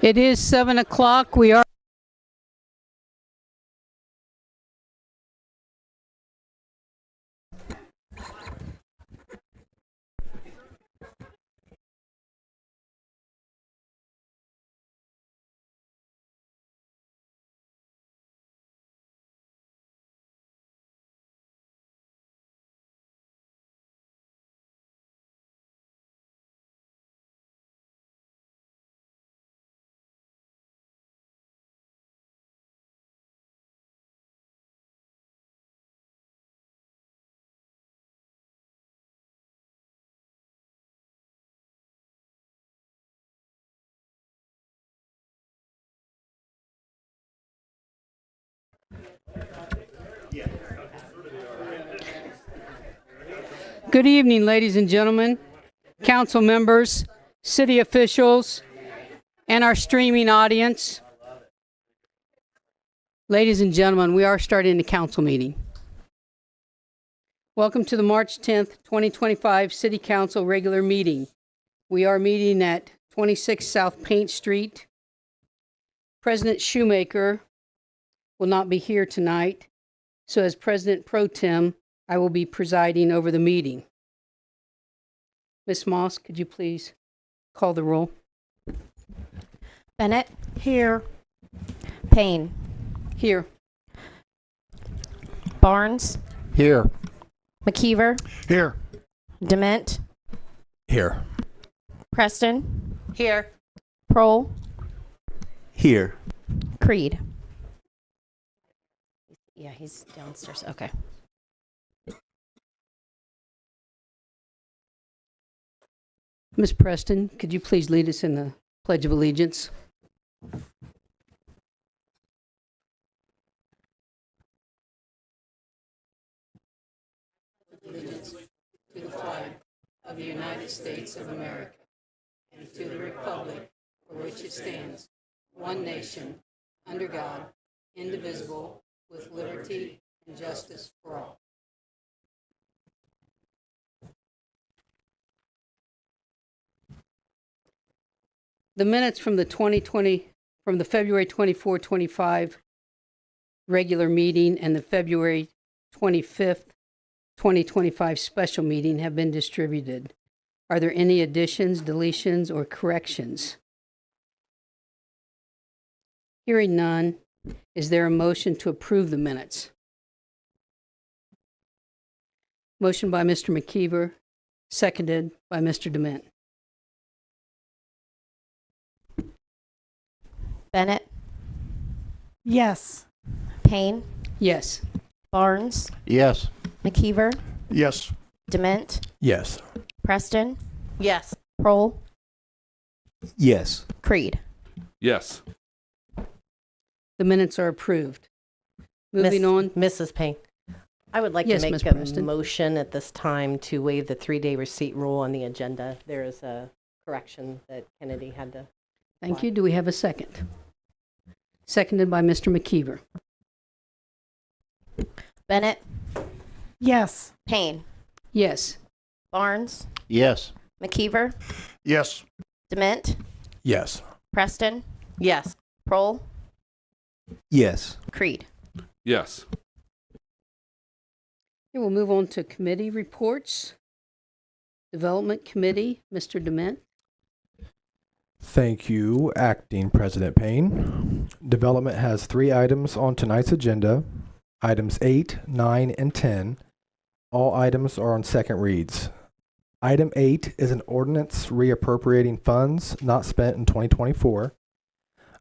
It is 7 o'clock. We are Good evening, ladies and gentlemen, council members, city officials, and our streaming audience. Ladies and gentlemen, we are starting the council meeting. Welcome to the March 10th, 2025 City Council regular meeting. We are meeting at 26 South Paint Street. President Shoemaker will not be here tonight, so as President Pro Tem, I will be presiding over the meeting. Ms. Moss, could you please call the roll? Bennett. Here. Payne. Here. Barnes. Here. McKeever. Here. Dement. Here. Preston. Here. Prohl. Here. Creed. Yeah, he's downstairs. Okay. Ms. Preston, could you please lead us in the Pledge of Allegiance? Allegiance to the flag of the United States of America and to the republic for which it stands, one nation, under God, indivisible, with liberty and justice for all. The minutes from the February 24, 25 regular meeting and the February 25th, 2025 special meeting have been distributed. Are there any additions, deletions, or corrections? Hearing none, is there a motion to approve the minutes? Motion by Mr. McKeever, seconded by Mr. Dement. Bennett. Yes. Payne. Yes. Barnes. Yes. McKeever. Yes. Dement. Yes. Preston. Yes. Prohl. Yes. Creed. Yes. The minutes are approved. Moving on. Mrs. Payne, I would like Yes, to Ms. make a Preston. motion at this time to waive the 3-day receipt rule on the agenda. There is a correction that Kennedy had to. Thank you. Do we have a second? Seconded by Mr. McKeever. Bennett. Yes. Payne. Yes. Barnes. Yes. McKeever. Yes. Dement. Yes. Preston. Yes. Prohl. Yes. Creed. Yes. Okay, we'll move on to committee reports. Development Committee, Mr. Dement. Thank you, Acting President Payne. Development has 3 items on tonight's agenda, items 8, 9, and 10. All items are on second reads. Item 8 is an ordinance reappropriating funds not spent in 2024.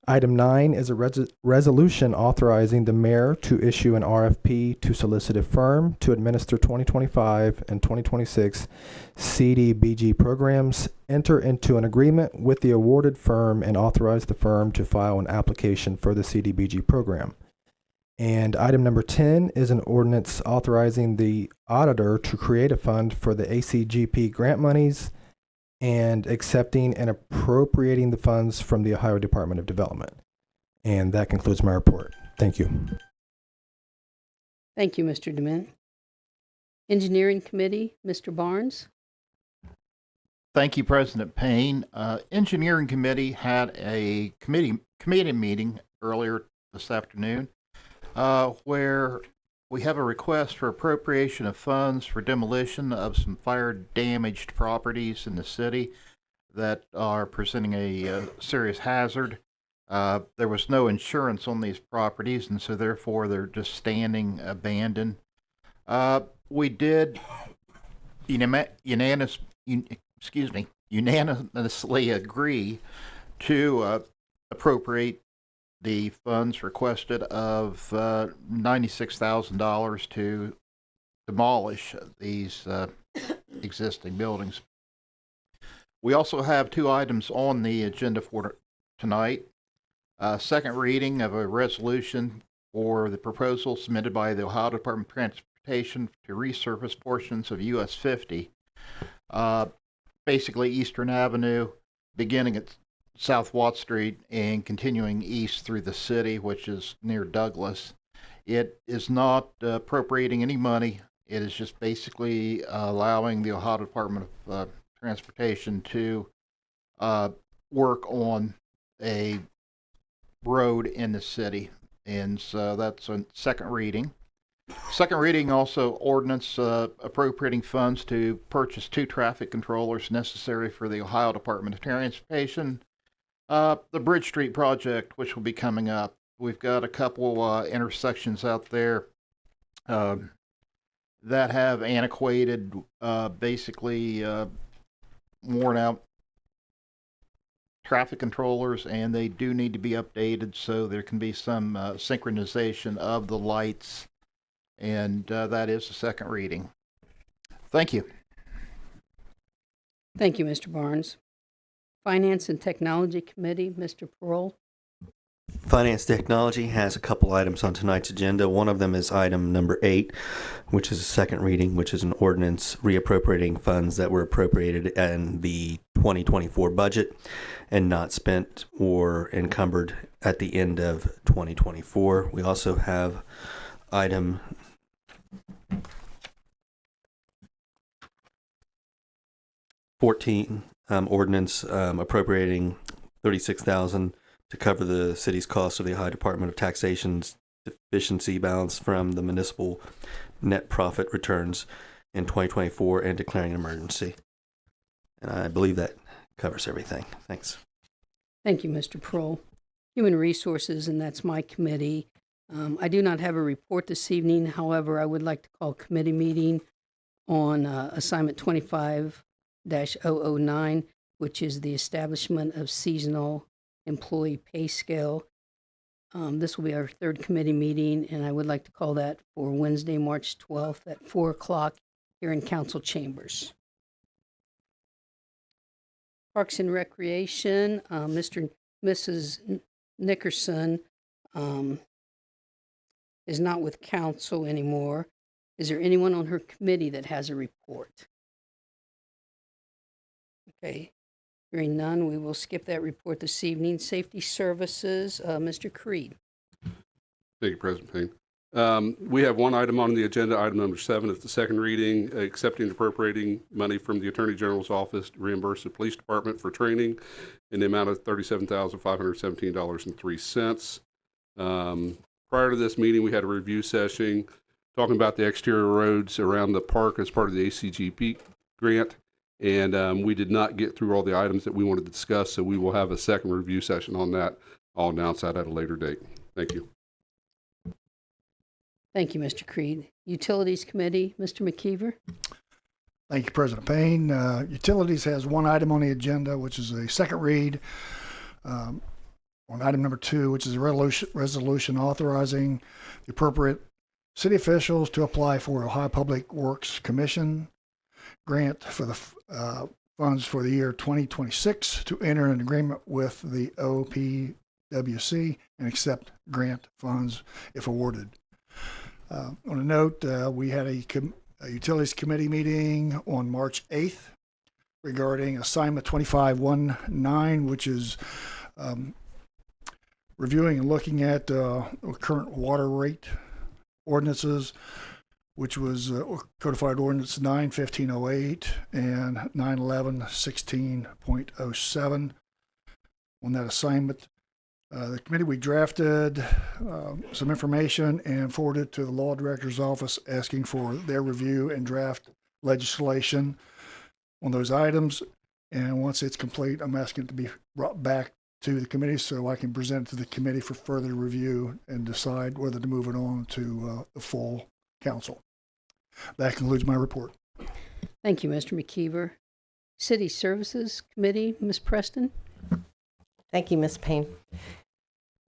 Item 9 is a resolution authorizing the mayor to issue an RFP to solicit a firm to administer 2025 and 2026 CDBG programs, enter into an agreement with the awarded firm, and authorize the firm to file an application for the CDBG program. And item number 10 is an ordinance authorizing the auditor to create a fund for the ACGP grant monies and accepting and appropriating the funds from the Ohio Department of Development. And that concludes my report. Thank you. Thank you, Mr. Dement. Engineering Committee, Mr. Barnes. Thank you, President Payne. Engineering Committee had a committee meeting earlier this afternoon where we have a request for appropriation of funds for demolition of some fire-damaged properties in the city that are presenting a serious hazard. There was no insurance on these properties, and so therefore they're just standing abandoned. We did unanimously agree to appropriate the funds requested of $96,000 to demolish these existing buildings. We also have two items on the agenda for tonight. Second reading of a resolution for the proposal submitted by the Ohio Department of Transportation to resurface portions of US 50, basically Eastern Avenue, beginning at South Watt Street and continuing east through the city, which is near Douglas. It is not appropriating any money. It is just basically allowing the Ohio Department of Transportation to work on a road in the city. And so that's a second reading. Second reading also ordinance appropriating funds to purchase 2 traffic controllers necessary for the Ohio Department of Transportation. The Bridge Street project, which will be coming up. We've got a couple intersections out there that have antiquated, basically worn out traffic controllers, and they do need to be updated, so there can be some synchronization of the lights, and that is the second reading. Thank you. Thank you, Mr. Barnes. Finance and Technology Committee, Mr. Parole. Finance Technology has a couple items on tonight's agenda. One of them is item number 8, which is a second reading, which is an ordinance reappropriating funds that were appropriated in the 2024 budget and not spent or encumbered at the end of 2024. We also have item ordinance appropriating $36,000 to cover the city's cost of the Ohio Department of Taxation's deficiency balance from the municipal net profit returns in 2024 and declaring an emergency. And I believe that covers everything. Thanks. Thank you, Mr. Parole. Human Resources, and that's my committee. I do not have a report this evening. However, I would like to call a committee meeting on assignment 25-009, which is the establishment of seasonal employee pay scale. This will be our third committee meeting, and I would like to call that for Wednesday, March 12th at 4 o'clock here in council chambers. Parks and Recreation, Mr. and Mrs. Nickerson is not with council anymore. Is there anyone on her committee that has a report? Okay, hearing none, we will skip that report this evening. Safety Services, Mr. Creed. Thank you, President Payne. We have one item on the agenda, item number 7. It's the second reading, accepting and appropriating money from the Attorney General's office to reimburse the police department for training in the amount of $37,517.03. Prior to this meeting, we had a review session talking about the exterior roads around the park as part of the ACGP grant. And we did not get through all the items that we wanted to discuss, so we will have a second review session on that. I'll announce that at a later date. Thank you. Thank you, Mr. Creed. Utilities Committee, Mr. McKeever. Thank you, President Payne. Utilities has one item on the agenda, which is a second read on item number 2, which is a resolution authorizing the appropriate city officials to apply for Ohio Public Works Commission grant for the funds for the year 2026 to enter an agreement with the OPWC and accept grant funds if awarded. On a note, we had a Utilities Committee meeting on March 8th regarding assignment 2519, which is reviewing and looking at current water rate ordinances. which was codified ordinance 9/1508 and 9/11/16.07. On that assignment, the committee, we drafted some information and forwarded to the law director's office asking for their review and draft legislation on those items. And once it's complete, I'm asking it to be brought back to the committee so I can present it to the committee for further review and decide whether to move it on to the full council. That concludes my report. Thank you, Mr. McKeever. City Services Committee, Ms. Preston. Thank you, Ms. Payne.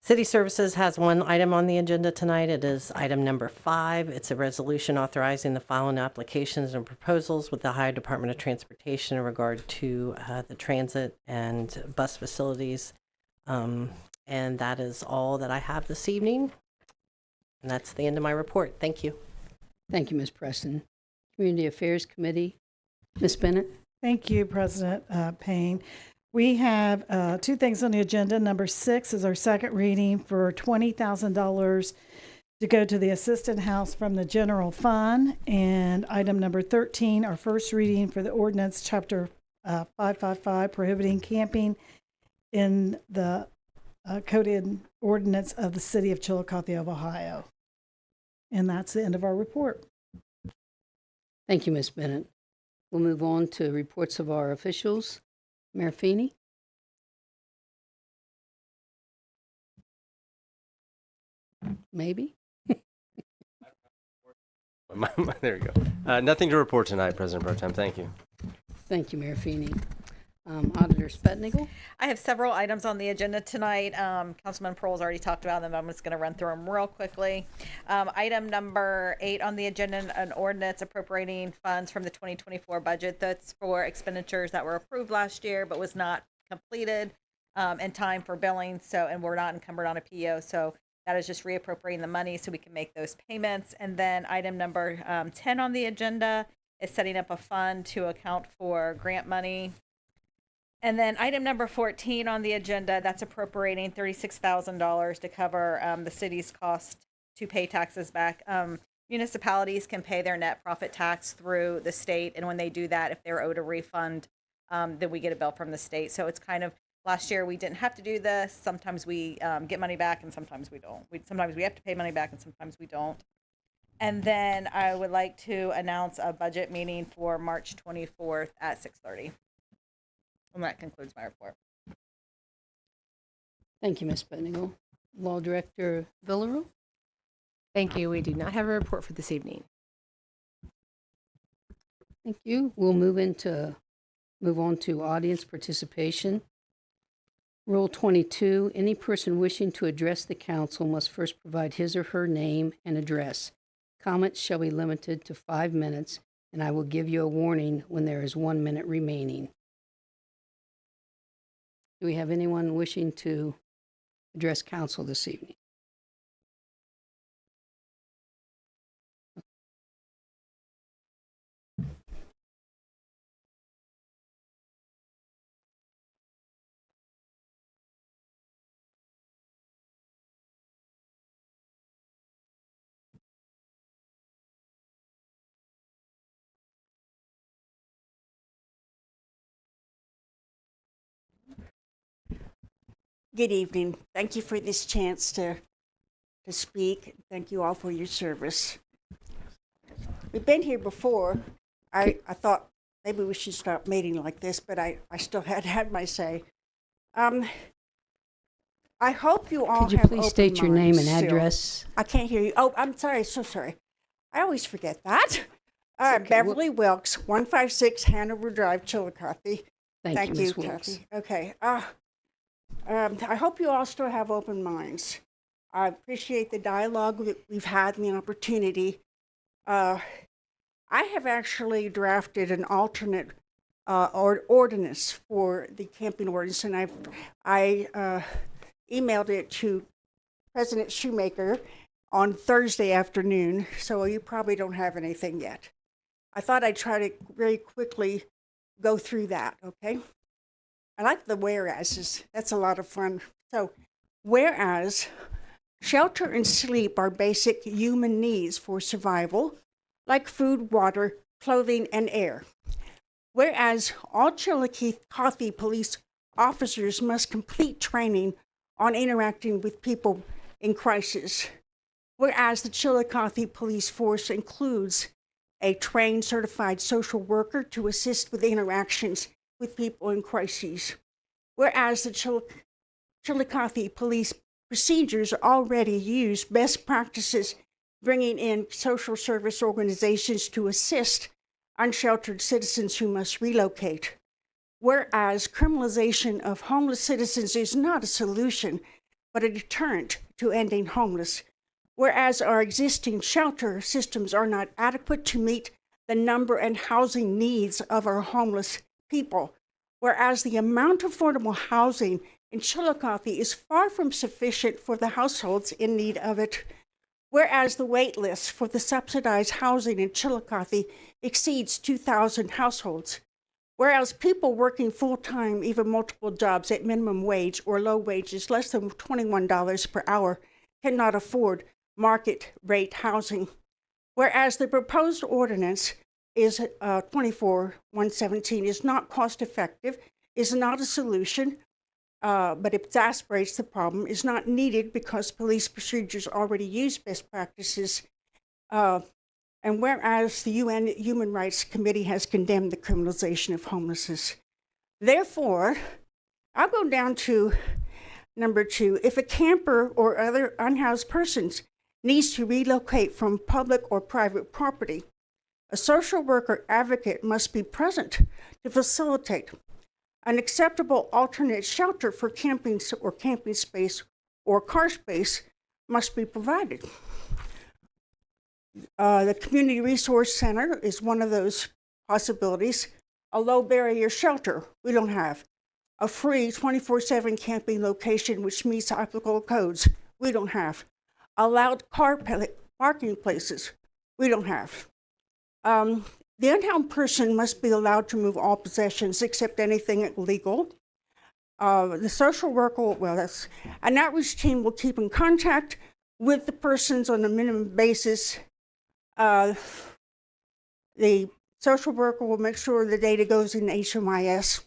City Services has one item on the agenda tonight. It is item number 5. It's a resolution authorizing the filing applications and proposals with the Ohio Department of Transportation in regard to the transit and bus facilities. And that is all that I have this evening. And that's the end of my report. Thank you. Thank you, Ms. Preston. Community Affairs Committee, Ms. Bennett. Thank you, President Payne. We have 2 things on the agenda. Number 6 is our second reading for $20,000 to go to the Assistant House from the General Fund. And item number 13, our first reading for the ordinance, Chapter 555, prohibiting camping in the coded ordinance of the City of Chiillicothe of Ohio. And that's the end of our report. Thank you, Ms. Bennett. We'll move on to reports of our officials. Mayor Feeney. Maybe. There we go. Nothing to report tonight, President Pro Tem. Thank you. Thank you, Mayor Feeney. Auditor Spetnagel. I have several items on the agenda tonight. Councilman Pearl's already talked about them. I'm just going to run through them real quickly. Item number 8 on the agenda, an ordinance appropriating funds from the 2024 budget. That's for expenditures that were approved last year but was not completed in time for billing. So, and we're not encumbered on a PO. So that is just reappropriating the money so we can make those payments. And then item number 10 on the agenda is setting up a fund to account for grant money. And then item number 14 on the agenda, that's appropriating $36,000 to cover the city's cost to pay taxes back. Municipalities can pay their net profit tax through the state, and when they do that, if they're owed a refund, then we get a bill from the state. So it's kind of, last year we didn't have to do this. Sometimes we get money back and sometimes we don't. Sometimes we have to pay money back and sometimes we don't. And then I would like to announce a budget meeting for March 24th at 6:30. And that concludes my report. Thank you, Ms. Spetnagel. Law Director Villarreal. Thank you. We do not have a report for this evening. Thank you. We'll move on to audience participation. Rule 22, any person wishing to address the council must first provide his or her name and address. Comments shall be limited to 5 minutes, and I will give you a warning when there is 1 minute remaining. Do we have anyone wishing to address council this evening? Good evening. Thank you for this chance to speak. Thank you all for your service. We've been here before. I thought maybe we should stop meeting like this, but I still had my say. I hope you all Could you have please open state your name and minds still. address? I can't hear you. Oh, I'm sorry. So sorry. I always forget that. Okay. Beverly Wilkes, 156 Hanover Drive, Chiillicothe. Thank you, Ms. Wilkes. Kathy. Okay. I hope you all still have open minds. I appreciate the dialogue that we've had and the opportunity. I have actually drafted an alternate ordinance for the camping ordinance, and I emailed it to President Shoemaker on Thursday afternoon, so you probably don't have anything yet. I thought I'd try to very quickly go through that, okay? I like the whereases. That's a lot of fun. So, whereas shelter and sleep are basic human needs for survival, like food, water, clothing, and air. Whereas all Chiillicothe police officers must complete training on interacting with people in crisis. Whereas the Chiillicothe police force includes a trained certified social worker to assist with interactions with people in crises. Whereas the Chiillicothe police procedures already use best practices, bringing in social service organizations to assist unsheltered citizens who must relocate. Whereas criminalization of homeless citizens is not a solution, but a deterrent to ending homeless. Whereas our existing shelter systems are not adequate to meet the number and housing needs of our homeless people. Whereas the amount of affordable housing in Chiillicothe is far from sufficient for the households in need of it. Whereas the wait list for the subsidized housing in Chiillicothe exceeds 2,000 households. Whereas people working full-time, even multiple jobs at minimum wage or low wages, less than $21 per hour, cannot afford market rate housing. Whereas the proposed ordinance is 24-117 is not cost effective, is not a solution, but exacerbates the problem, is not needed because police procedures already use best practices. And whereas the UN Human Rights Committee has condemned the criminalization of homelessness. Therefore, I'll go down to number 2. If a camper or other unhoused persons needs to relocate from public or private property, a social worker advocate must be present to facilitate an acceptable alternate shelter for camping space or car space must be provided. The Community Resource Center is one of those possibilities. A low barrier shelter, we don't have. A free 24/7 camping location which meets applicable codes, we don't have. Allowed car parking places, we don't have. The unhoused person must be allowed to move all possessions except anything illegal. The social worker, an outreach team will keep in contact with the persons on a minimum basis. The social worker will make sure the data goes in HMIS.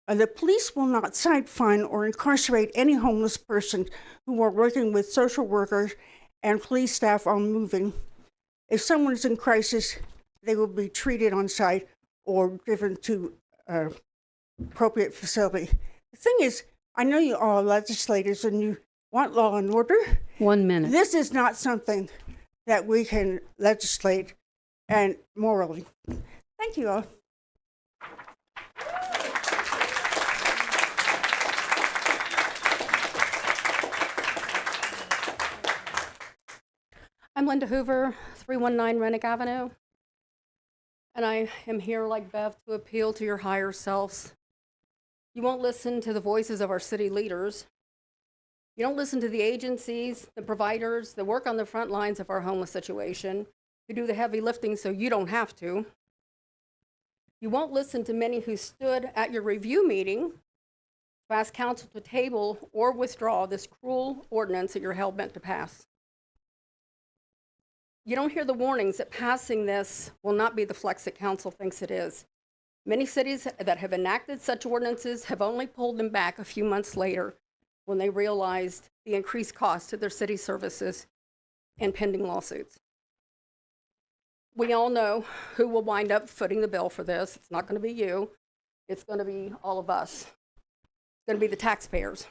The police will not cite, fine, or incarcerate any homeless person who are working with social workers and police staff on moving. If someone is in crisis, they will be treated on site or driven to an appropriate facility. The thing is, I know you all are legislators and you want law and order. 1 minute. This is not something that we can legislate and morally. Thank you all. I'm Linda Hoover, 319 Rennick Avenue, and I am here like Bev to appeal to your higher selves. You won't listen to the voices of our city leaders. You don't listen to the agencies, the providers that work on the front lines of our homeless situation, who do the heavy lifting so you don't have to. You won't listen to many who stood at your review meeting to ask council to table or withdraw this cruel ordinance that you're hell-bent to pass. You don't hear the warnings that passing this will not be the flex that council thinks it is. Many cities that have enacted such ordinances have only pulled them back a few months later when they realized the increased cost to their city services and pending lawsuits. We all know who will wind up footing the bill for this. It's not going to be you. It's going to be all of us. It's going to be the taxpayers.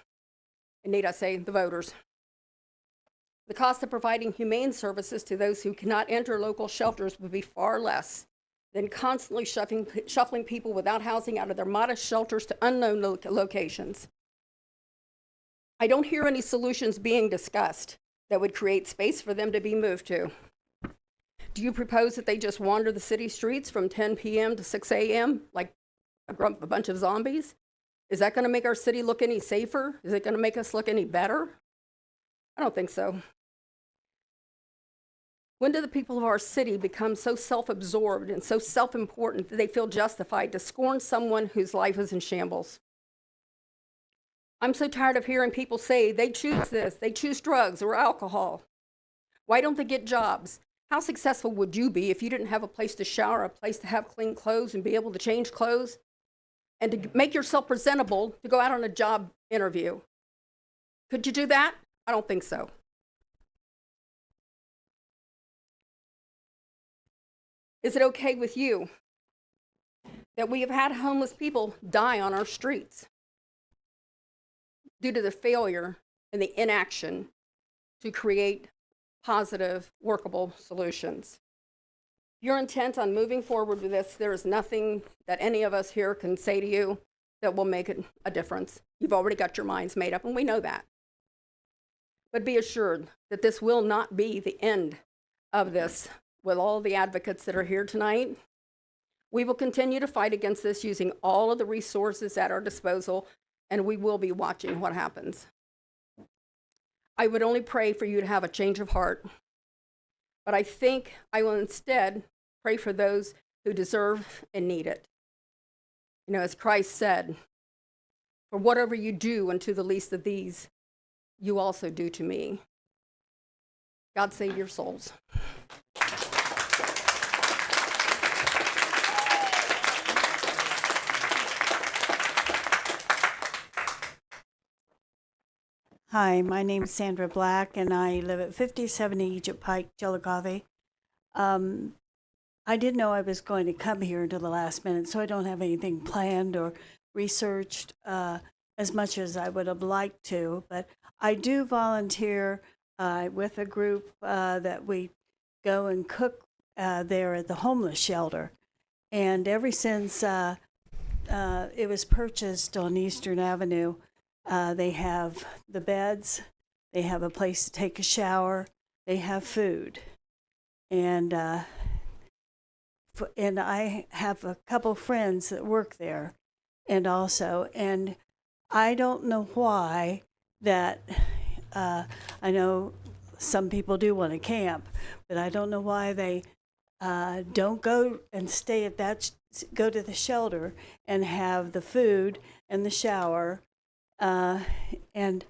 And need I say, the voters. The cost of providing humane services to those who cannot enter local shelters would be far less than constantly shuffling people without housing out of their modest shelters to unknown locations. I don't hear any solutions being discussed that would create space for them to be moved to. Do you propose that they just wander the city streets from 10 p.m. to 6 a.m. like a bunch of zombies? Is that going to make our city look any safer? Is it going to make us look any better? I don't think so. When do the people of our city become so self-absorbed and so self-important that they feel justified to scorn someone whose life is in shambles? I'm so tired of hearing people say they choose this, they choose drugs or alcohol. Why don't they get jobs? How successful would you be if you didn't have a place to shower, a place to have clean clothes and be able to change clothes and to make yourself presentable to go out on a job interview? Could you do that? I don't think so. Is it okay with you that we have had homeless people die on our streets due to the failure and the inaction to create positive, workable solutions? If you're intent on moving forward with this, there is nothing that any of us here can say to you that will make a difference. You've already got your minds made up, and we know that. But be assured that this will not be the end of this. With all the advocates that are here tonight, we will continue to fight against this using all of the resources at our disposal, and we will be watching what happens. I would only pray for you to have a change of heart, but I think I will instead pray for those who deserve and need it. You know, as Christ said, for whatever you do unto the least of these, you also do to me. God save your souls. Hi, my name is Sandra Black, and I live at 5070 Egypt Pike, Chiillicothe. I didn't know I was going to come here until the last minute, so I don't have anything planned or researched as much as I would have liked to, but I do volunteer with a group that we go and cook there at the homeless shelter. And ever since it was purchased on Eastern Avenue, they have the beds, they have a place to take a shower, they have food. And I have a couple friends that work there and I don't know why that, I know some people do want to camp, but I don't know why they don't go and stay at go to the shelter and have the food and the shower. And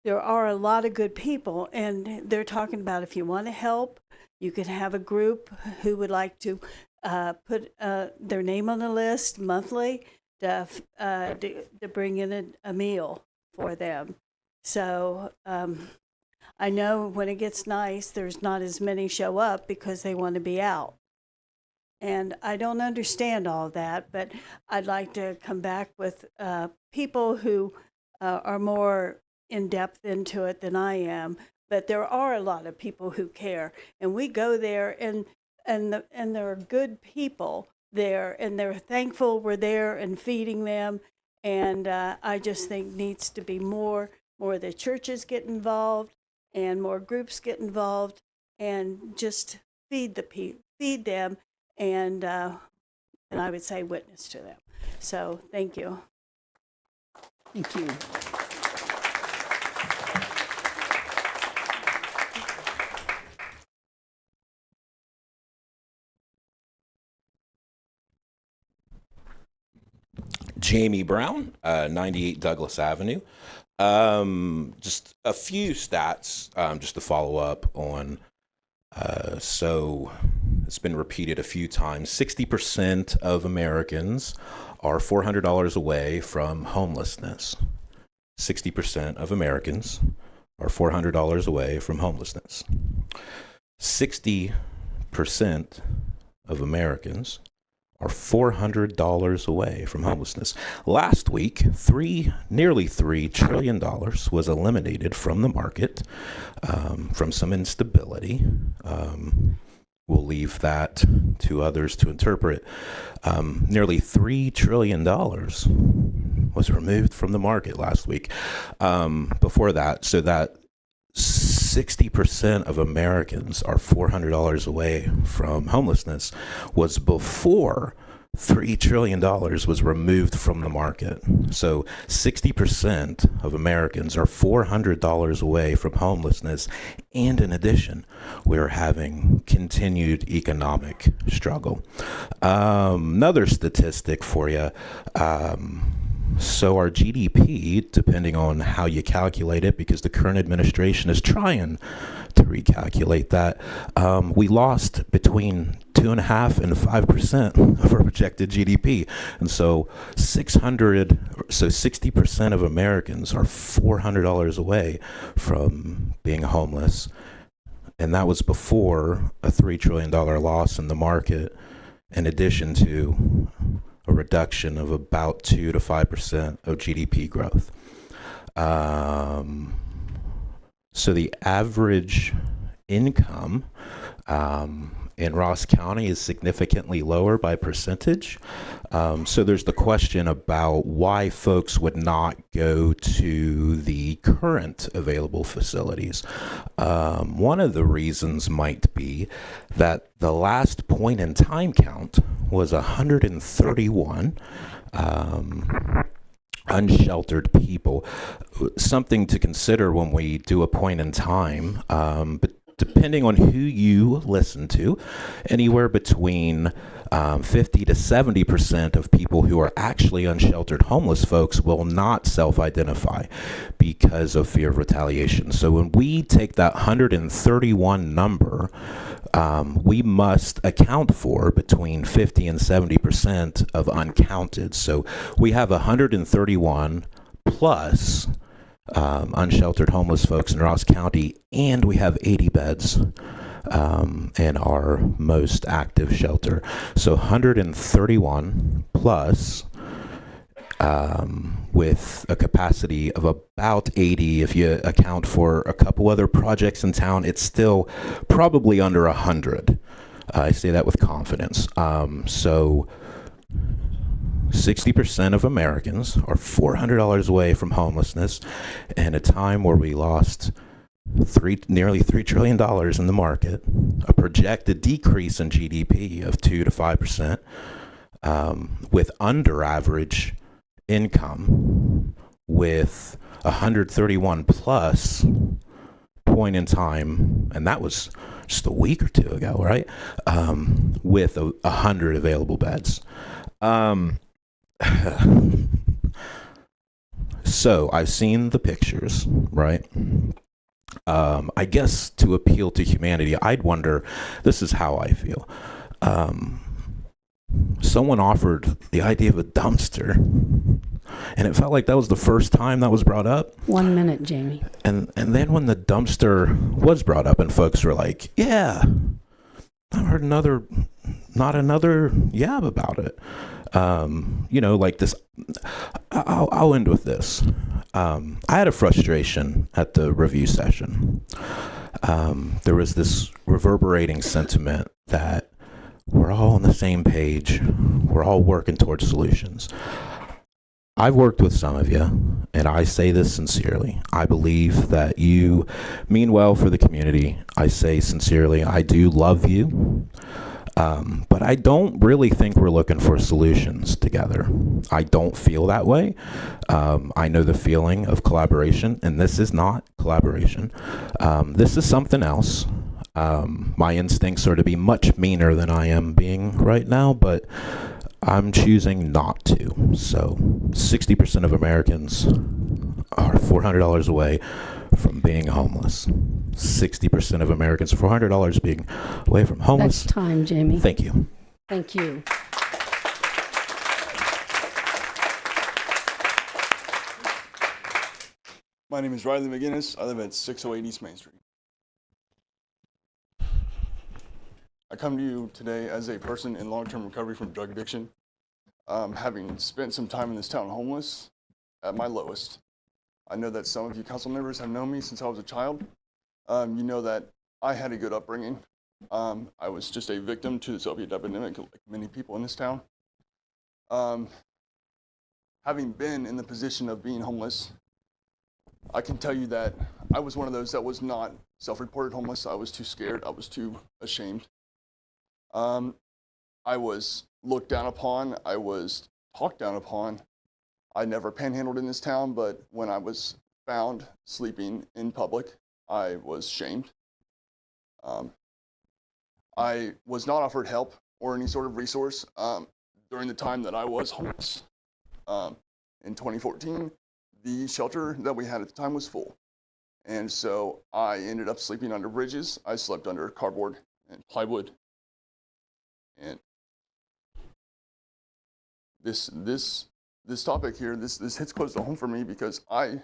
there are a lot of good people, and they're talking about if you want to help, you could have a group who would like to put their name on the list monthly to bring in a meal for them. So I know when it gets nice, there's not as many show up because they want to be out. And I don't understand all that, but I'd like to come back with people who are more in depth into it than I am. But there are a lot of people who care, and we go there, and there are good people there, and they're thankful we're there and feeding them. And I just think needs to be more of the churches get involved, and more groups get involved, and just feed them. And I would say witness to them. So thank you. Thank you. Jamie Brown, 98 Douglas Avenue. Just a few stats just to follow up on. So it's been repeated a few times. 60% of Americans are $400 away from homelessness. 60% of Americans are $400 away from homelessness. 60% of Americans are $400 away from homelessness. Last week, nearly $3 trillion was eliminated from the market from some instability. We'll leave that to others to interpret. Nearly $3 trillion was removed from the market last week. Before that, so that 60% of Americans are $400 away from homelessness was before $3 trillion was removed from the market. So 60% of Americans are $400 away from homelessness. And in addition, we're having continued economic struggle. Another statistic for you. So our GDP, depending on how you calculate it, because the current administration is trying to recalculate that, we lost between 2.5% and 5% of our projected GDP. And so 60% of Americans are $400 away from being homeless. And that was before a $3 trillion loss in the market, in addition to a reduction of about 2 to 5% of GDP growth. So the average income in Ross County is significantly lower by percentage. So there's the question about why folks would not go to the current available facilities. One of the reasons might be that the last point in time count was 131 unsheltered people. Something to consider when we do a point in time, but depending on who you listen to, anywhere between 50 to 70% of people who are actually unsheltered homeless folks will not self-identify because of fear of retaliation. So when we take that 131 number, we must account for between 50 and 70% of uncounted. So we have 131 plus unsheltered homeless folks in Ross County, and we have 80 beds in our most active shelter. So 131 plus with a capacity of about 80. If you account for a couple other projects in town, it's still probably under 100. I say that with confidence. So 60% of Americans are $400 away from homelessness in a time where we lost nearly $3 trillion in the market, a projected decrease in GDP of 2 to 5%, with under average income, with 131 plus point in time, and that was just a week or two ago, right? With 100 available beds. So I've seen the pictures, right? I guess to appeal to humanity, I'd wonder, this is how I feel. Someone offered the idea of a dumpster, and it felt like that was the first time that was brought up. 1 minute, Jamie. And then when the dumpster was brought up and folks were like, yeah, I've heard not another yab about it. Like this, I'll end with this. I had a frustration at the review session. There was this reverberating sentiment that we're all on the same page. We're all working towards solutions. I've worked with some of you, and I say this sincerely. I believe that you mean well for the community. I say sincerely, I do love you. But I don't really think we're looking for solutions together. I don't feel that way. I know the feeling of collaboration, and this is not collaboration. This is something else. My instincts are to be much meaner than I am being right now, but I'm choosing not to. So 60% of Americans are $400 away from being homeless. 60% of Americans are $400 being away from homeless. That's time, Jamie. Thank you. Thank you. My name is Riley McGinnis. I live at 608 East Main Street. I come to you today as a person in long-term recovery from drug addiction, having spent some time in this town homeless at my lowest. I know that some of you council members have known me since I was a child. You know that I had a good upbringing. I was just a victim to this opiate epidemic, like many people in this town. Having been in the position of being homeless, I can tell you that I was one of those that was not self-reported homeless. I was too scared. I was too ashamed. I was looked down upon. I was talked down upon. I never panhandled in this town, but when I was found sleeping in public, I was shamed. I was not offered help or any sort of resource during the time that I was homeless. In 2014, the shelter that we had at the time was full. And so I ended up sleeping under bridges. I slept under cardboard and plywood. And this topic here, this hits close to home for me because I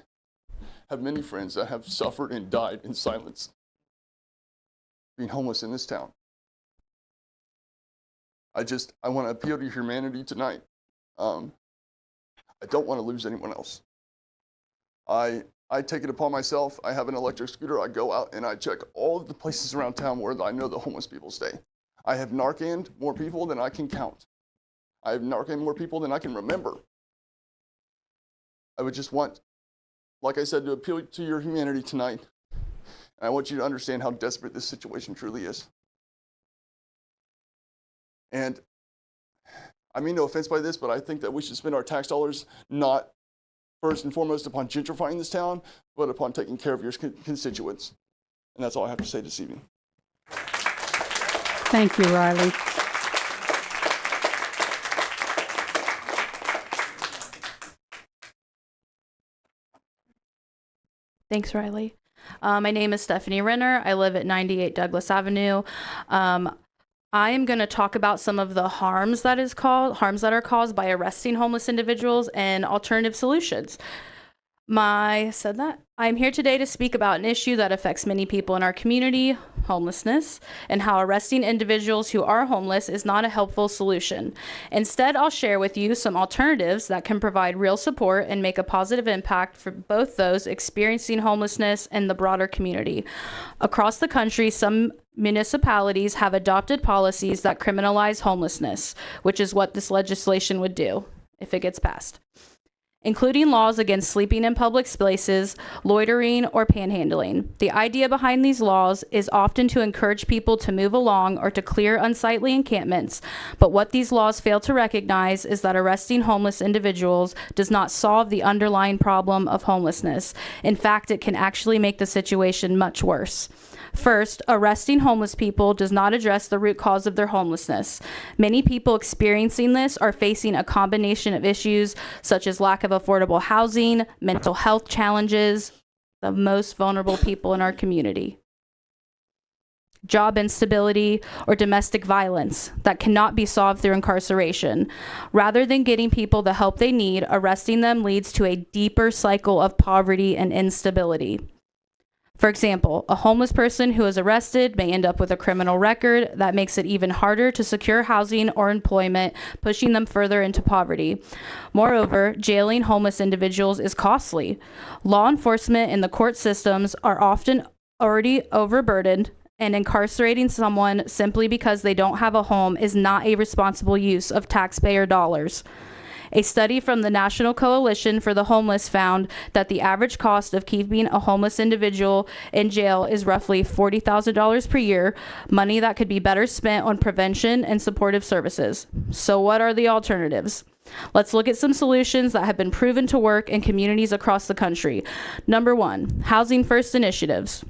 have many friends that have suffered and died in silence being homeless in this town. I want to appeal to humanity tonight. I don't want to lose anyone else. I take it upon myself. I have an electric scooter. I go out and I check all of the places around town where I know the homeless people stay. I have Narcaned more people than I can count. I have Narcaned more people than I can remember. I would just want, like I said, to appeal to your humanity tonight. And I want you to understand how desperate this situation truly is. And I mean no offense by this, but I think that we should spend our tax dollars not first and foremost upon gentrifying this town, but upon taking care of your constituents. And that's all I have to say this evening. Thank you, Riley. Thanks, Riley. My name is Stephanie Renner. I live at 98 Douglas Avenue. I am going to talk about some of the harms that are caused by arresting homeless individuals and alternative solutions. I'm here today to speak about an issue that affects many people in our community, homelessness, and how arresting individuals who are homeless is not a helpful solution. Instead, I'll share with you some alternatives that can provide real support and make a positive impact for both those experiencing homelessness and the broader community. Across the country, some municipalities have adopted policies that criminalize homelessness, which is what this legislation would do if it gets passed, including laws against sleeping in public spaces, loitering, or panhandling. The idea behind these laws is often to encourage people to move along or to clear unsightly encampments, but what these laws fail to recognize is that arresting homeless individuals does not solve the underlying problem of homelessness. In fact, it can actually make the situation much worse. First, arresting homeless people does not address the root cause of their homelessness. Many people experiencing this are facing a combination of issues such as lack of affordable housing, mental health challenges, the most vulnerable people in our community, job instability, or domestic violence that cannot be solved through incarceration. Rather than getting people the help they need, arresting them leads to a deeper cycle of poverty and instability. For example, a homeless person who is arrested may end up with a criminal record that makes it even harder to secure housing or employment, pushing them further into poverty. Moreover, jailing homeless individuals is costly. Law enforcement and the court systems are often already overburdened, and incarcerating someone simply because they don't have a home is not a responsible use of taxpayer dollars. A study from the National Coalition for the Homeless found that the average cost of keeping a homeless individual in jail is roughly $40,000 per year, money that could be better spent on prevention and supportive services. So what are the alternatives? Let's look at some solutions that have been proven to work in communities across the country. Number 1, housing first initiatives.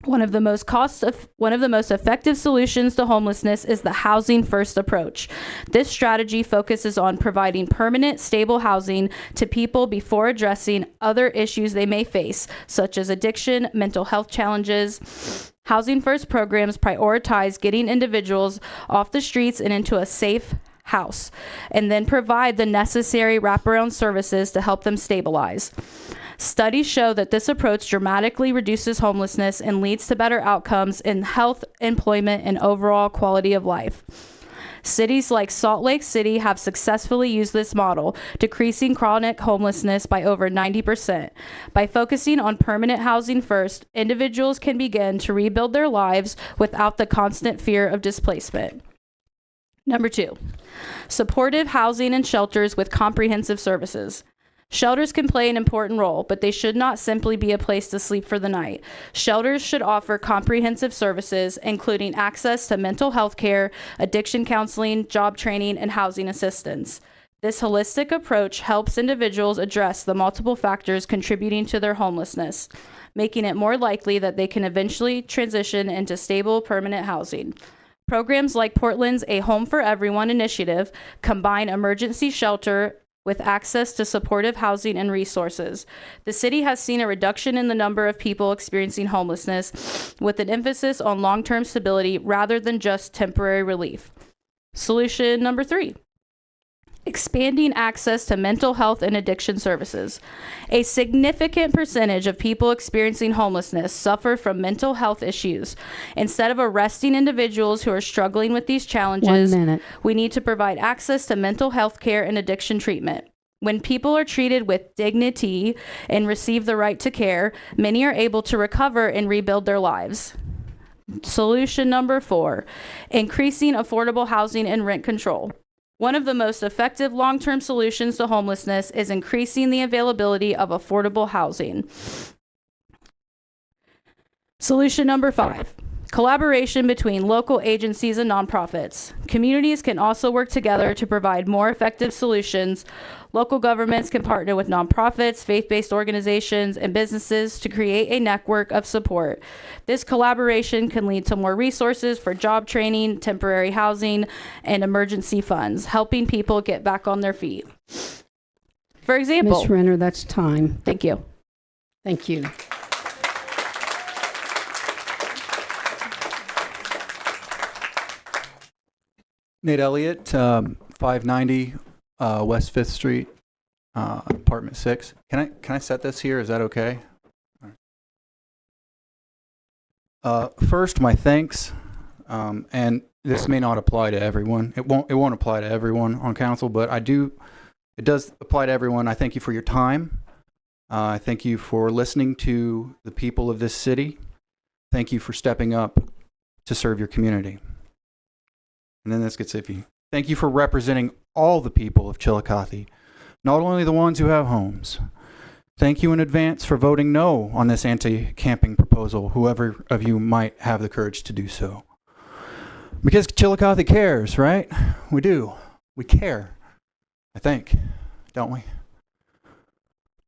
One of the most effective solutions to homelessness is the housing first approach. This strategy focuses on providing permanent, stable housing to people before addressing other issues they may face, such as addiction, mental health challenges. Housing first programs prioritize getting individuals off the streets and into a safe house, and then provide the necessary wraparound services to help them stabilize. Studies show that this approach dramatically reduces homelessness and leads to better outcomes in health, employment, and overall quality of life. Cities like Salt Lake City have successfully used this model, decreasing chronic homelessness by over 90%. By focusing on permanent housing first, individuals can begin to rebuild their lives without the constant fear of displacement. Number 2, supportive housing and shelters with comprehensive services. Shelters can play an important role, but they should not simply be a place to sleep for the night. Shelters should offer comprehensive services, including access to mental health care, addiction counseling, job training, and housing assistance. This holistic approach helps individuals address the multiple factors contributing to their homelessness, making it more likely that they can eventually transition into stable, permanent housing. Programs like Portland's A Home for Everyone initiative combine emergency shelter with access to supportive housing and resources. The city has seen a reduction in the number of people experiencing homelessness, with an emphasis on long-term stability rather than just temporary relief. Solution number 3. Expanding access to mental health and addiction services. A significant percentage of people experiencing homelessness suffer from mental health issues. Instead of arresting individuals who are struggling with these challenges, 1 minute. we need to provide access to mental health care and addiction treatment. When people are treated with dignity and receive the right to care, many are able to recover and rebuild their lives. Solution number 4, increasing affordable housing and rent control. One of the most effective long-term solutions to homelessness is increasing the availability of affordable housing. Solution number 5, collaboration between local agencies and nonprofits. Communities can also work together to provide more effective solutions. Local governments can partner with nonprofits, faith-based organizations, and businesses to create a network of support. This collaboration can lead to more resources for job training, temporary housing, and emergency funds, helping people get back on their feet. For example, Ms. Renner, that's time. Thank you. Thank you. Nate Elliott, 590 West 5th Street, apartment 6. Can I set this here? Is that okay? First, my thanks, and this may not apply to everyone. It won't apply to everyone on council, but it does apply to everyone. I thank you for your time. I thank you for listening to the people of this city. Thank you for stepping up to serve your community. And then this gets iffy. Thank you for representing all the people of Chiillicothe, not only the ones who have homes. Thank you in advance for voting no on this anti-camping proposal, whoever of you might have the courage to do so. Because Chiillicothe cares, right? We do. We care, I think, don't we?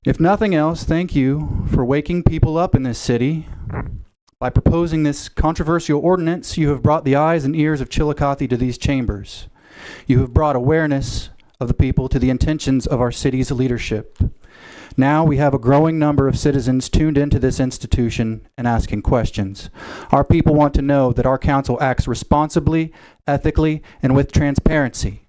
If nothing else, thank you for waking people up in this city. By proposing this controversial ordinance, you have brought the eyes and ears of Chiillicothe to these chambers. You have brought awareness of the people to the intentions of our city's leadership. Now we have a growing number of citizens tuned into this institution and asking questions. Our people want to know that our council acts responsibly, ethically, and with transparency.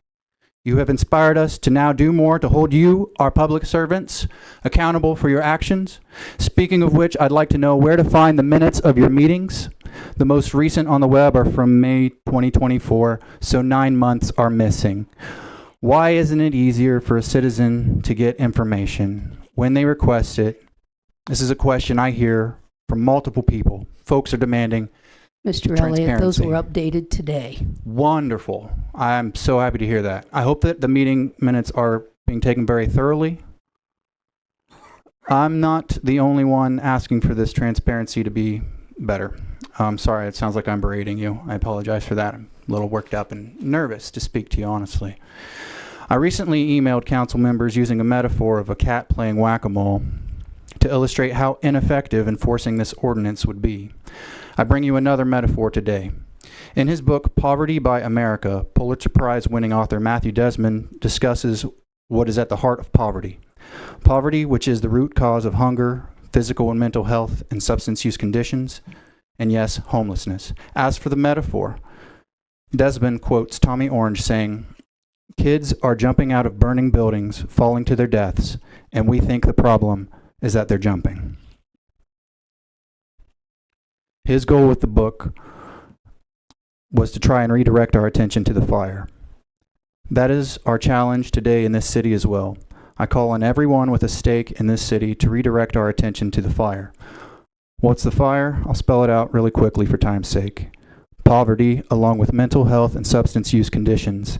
You have inspired us to now do more to hold you, our public servants, accountable for your actions. Speaking of which, I'd like to know where to find the minutes of your meetings. The most recent on the web are from May 2024, so 9 months are missing. Why isn't it easier for a citizen to get information when they request it? This is a question I hear from multiple people. Folks are demanding Mr. Elliott, those were updated today. Wonderful. I'm so happy to hear that. I hope that the meeting minutes are being taken very thoroughly. I'm not the only one asking for this transparency to be better. I'm sorry, it sounds like I'm berating you. I apologize for that. I'm a little worked up and nervous to speak to you honestly. I recently emailed council members using a metaphor of a cat playing whack-a-mole to illustrate how ineffective enforcing this ordinance would be. I bring you another metaphor today. In his book, Poverty by America, Pulitzer Prize-winning author Matthew Desmond discusses what is at the heart of poverty. Poverty, which is the root cause of hunger, physical and mental health, and substance use conditions, and yes, homelessness. As for the metaphor, Desmond quotes Tommy Orange saying, "Kids are jumping out of burning buildings, falling to their deaths, and we think the problem is that they're jumping." His goal with the book was to try and redirect our attention to the fire. That is our challenge today in this city as well. I call on everyone with a stake in this city to redirect our attention to the fire. What's the fire? I'll spell it out really quickly for time's sake. Poverty, along with mental health and substance use conditions.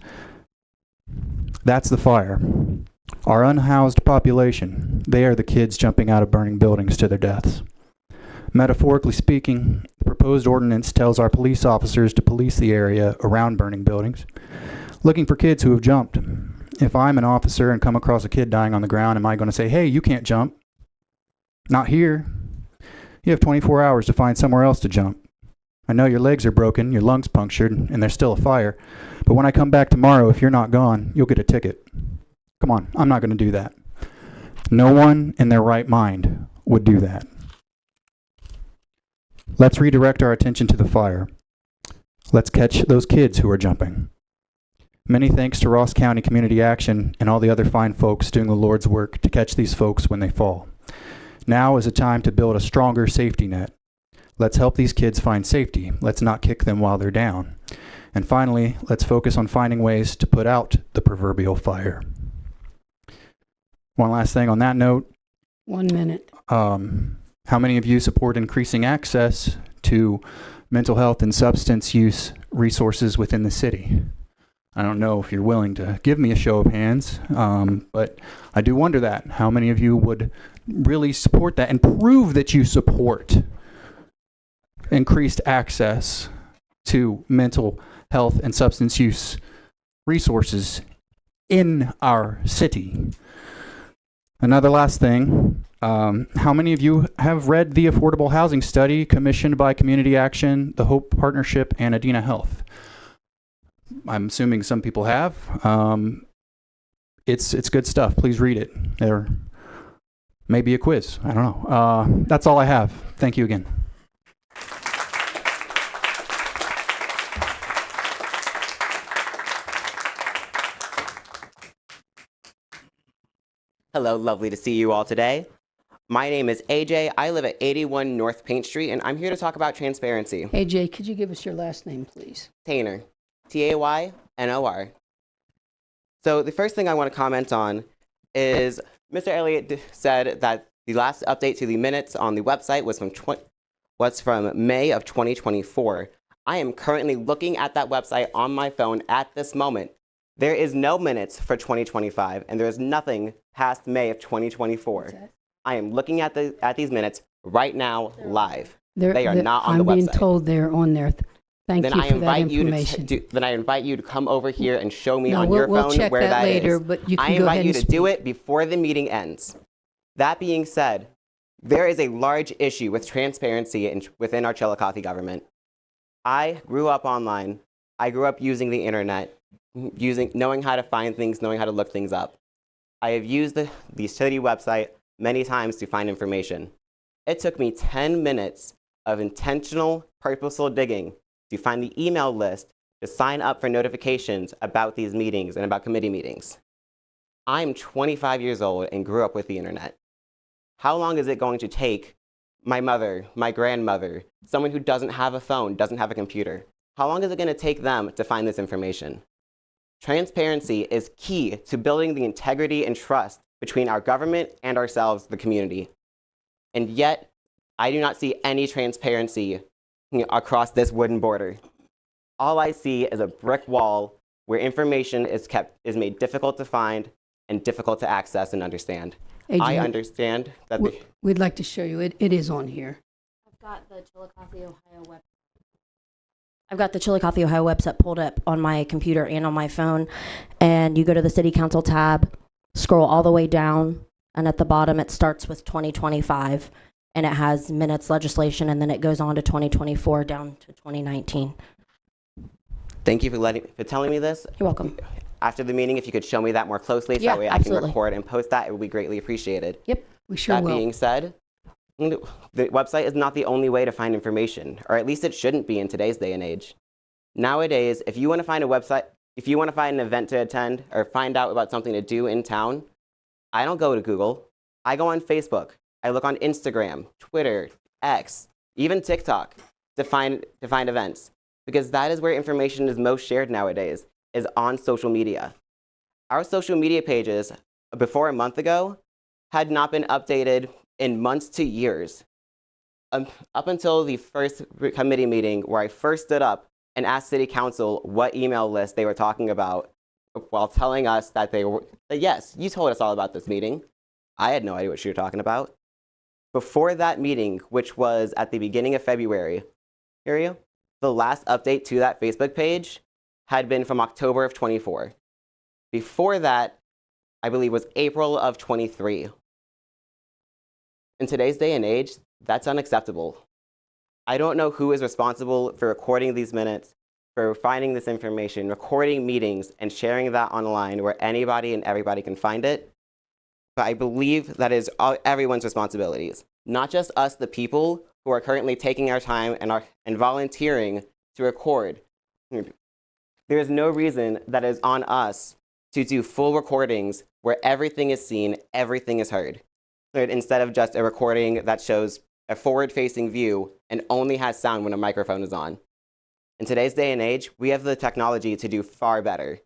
That's the fire. Our unhoused population, they are the kids jumping out of burning buildings to their deaths. Metaphorically speaking, the proposed ordinance tells our police officers to police the area around burning buildings, looking for kids who have jumped. If I'm an officer and come across a kid dying on the ground, am I going to say, "Hey, you can't jump"? Not here. You have 24 hours to find somewhere else to jump. I know your legs are broken, your lungs punctured, and there's still a fire, but when I come back tomorrow, if you're not gone, you'll get a ticket. Come on, I'm not going to do that. No one in their right mind would do that. Let's redirect our attention to the fire. Let's catch those kids who are jumping. Many thanks to Ross County Community Action and all the other fine folks doing the Lord's work to catch these folks when they fall. Now is a time to build a stronger safety net. Let's help these kids find safety. Let's not kick them while they're down. And finally, let's focus on finding ways to put out the proverbial fire. One last thing on that note. 1 minute. How many of you support increasing access to mental health and substance use resources within the city? I don't know if you're willing to give me a show of hands, but I do wonder that. How many of you would really support that and prove that you support increased access to mental health and substance use resources in our city? Another last thing, how many of you have read the Affordable Housing Study commissioned by Community Action, the Hope Partnership, and Adena Health? I'm assuming some people have. It's good stuff. Please read it. There may be a quiz. I don't know. That's all I have. Thank you again. Hello, lovely to see you all today. My name is AJ. I live at 81 North Paint Street, and I'm here to talk about transparency. AJ, could you give us your last name, please? Taynor. Taynor. So the first thing I want to comment on is Mr. Elliott said that the last update to the minutes on the website was from May of 2024. I am currently looking at that website on my phone at this moment. There is no minutes for 2025, and there is nothing past May of 2024. I am looking at these minutes right now, live. They are not on the website. I'm being told they're on there. Thank you for that information. Then I invite you to come over here and show me on your phone we'll check where that later, is. But you can I go invite ahead you and to do it before the meeting ends. That being said, there is a large issue with transparency within our Chiillicothe government. I grew up online. I grew up using the internet, knowing how to find things, knowing how to look things up. I have used the city website many times to find information. It took me 10 minutes of intentional, purposeful digging to find the email list to sign up for notifications about these meetings and about committee meetings. I'm 25 years old and grew up with the internet. How long is it going to take my mother, my grandmother, someone who doesn't have a phone, doesn't have a computer? How long is it going to take them to find this information? Transparency is key to building the integrity and trust between our government and ourselves, the community. And yet, I do not see any transparency across this wooden border. All I see is a brick wall where information is made difficult to find and difficult to access and understand. AJ, I understand that we'd like to show you. It is on here. I've got the Chiillicothe, Ohio website pulled up on my computer and on my phone. And you go to the City Council tab, scroll all the way down, and at the bottom it starts with 2025. And it has minutes, legislation, and then it goes on to 2024 down to 2019. Thank you for telling me this. You're welcome. After the meeting, if you could show me that more closely, so Yeah, that way absolutely. I can record and post that, it would be greatly appreciated. Yep, we sure will. That being said, the website is not the only way to find information, or at least it shouldn't be in today's day and age. Nowadays, if you want to find a website, if you want to find an event to attend or find out about something to do in town, I don't go to Google. I go on Facebook. I look on Instagram, Twitter, X, even TikTok to find events, because that is where information is most shared nowadays, is on social media. Our social media pages, before a month ago, had not been updated in months to years. Up until the first committee meeting where I first stood up and asked City Council what email list they were talking about while telling us that yes, you told us all about this meeting. I had no idea what you were talking about. Before that meeting, which was at the beginning of February, the last update to that Facebook page had been from October of 24. Before that, I believe was April of 23. In today's day and age, that's unacceptable. I don't know who is responsible for recording these minutes, for finding this information, recording meetings, and sharing that online where anybody and everybody can find it. But I believe that is everyone's responsibilities, not just us, the people who are currently taking our time and volunteering to record. There is no reason that is on us to do full recordings where everything is seen, everything is heard, instead of just a recording that shows a forward-facing view and only has sound when a microphone is on. In today's day and age, we have the technology to do far better.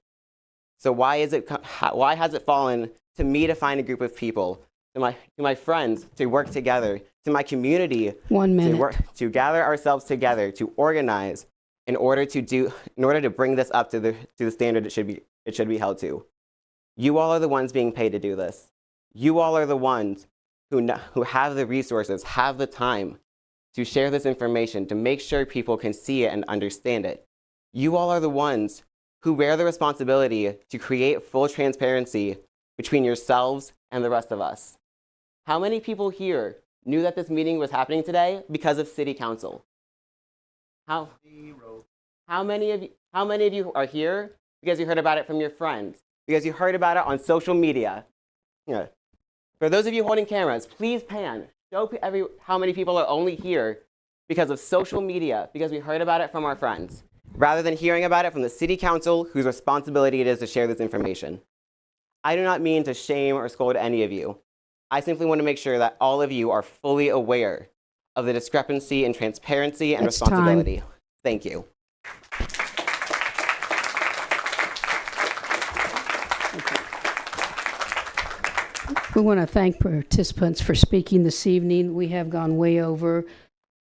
So why has it fallen to me to find a group of people, to my friends to work together, to my community 1 minute. to gather ourselves together, to organize in order to bring this up to the standard it should be held to? You all are the ones being paid to do this. You all are the ones who have the resources, have the time to share this information, to make sure people can see it and understand it. You all are the ones who bear the responsibility to create full transparency between yourselves and the rest of us. How many people here knew that this meeting was happening today because of City Council? How many of you are here because you heard about it from your friends, because you heard about it on social media? Yeah. For those of you holding cameras, please pan. Show how many people are only here because of social media, because we heard about it from our friends, rather than hearing about it from the City Council, whose responsibility it is to share this information. I do not mean to shame or scold any of you. I simply want to make sure that all of you are fully aware of the discrepancy in transparency and responsibility. Thank you. We want to thank participants for speaking this evening. We have gone way over.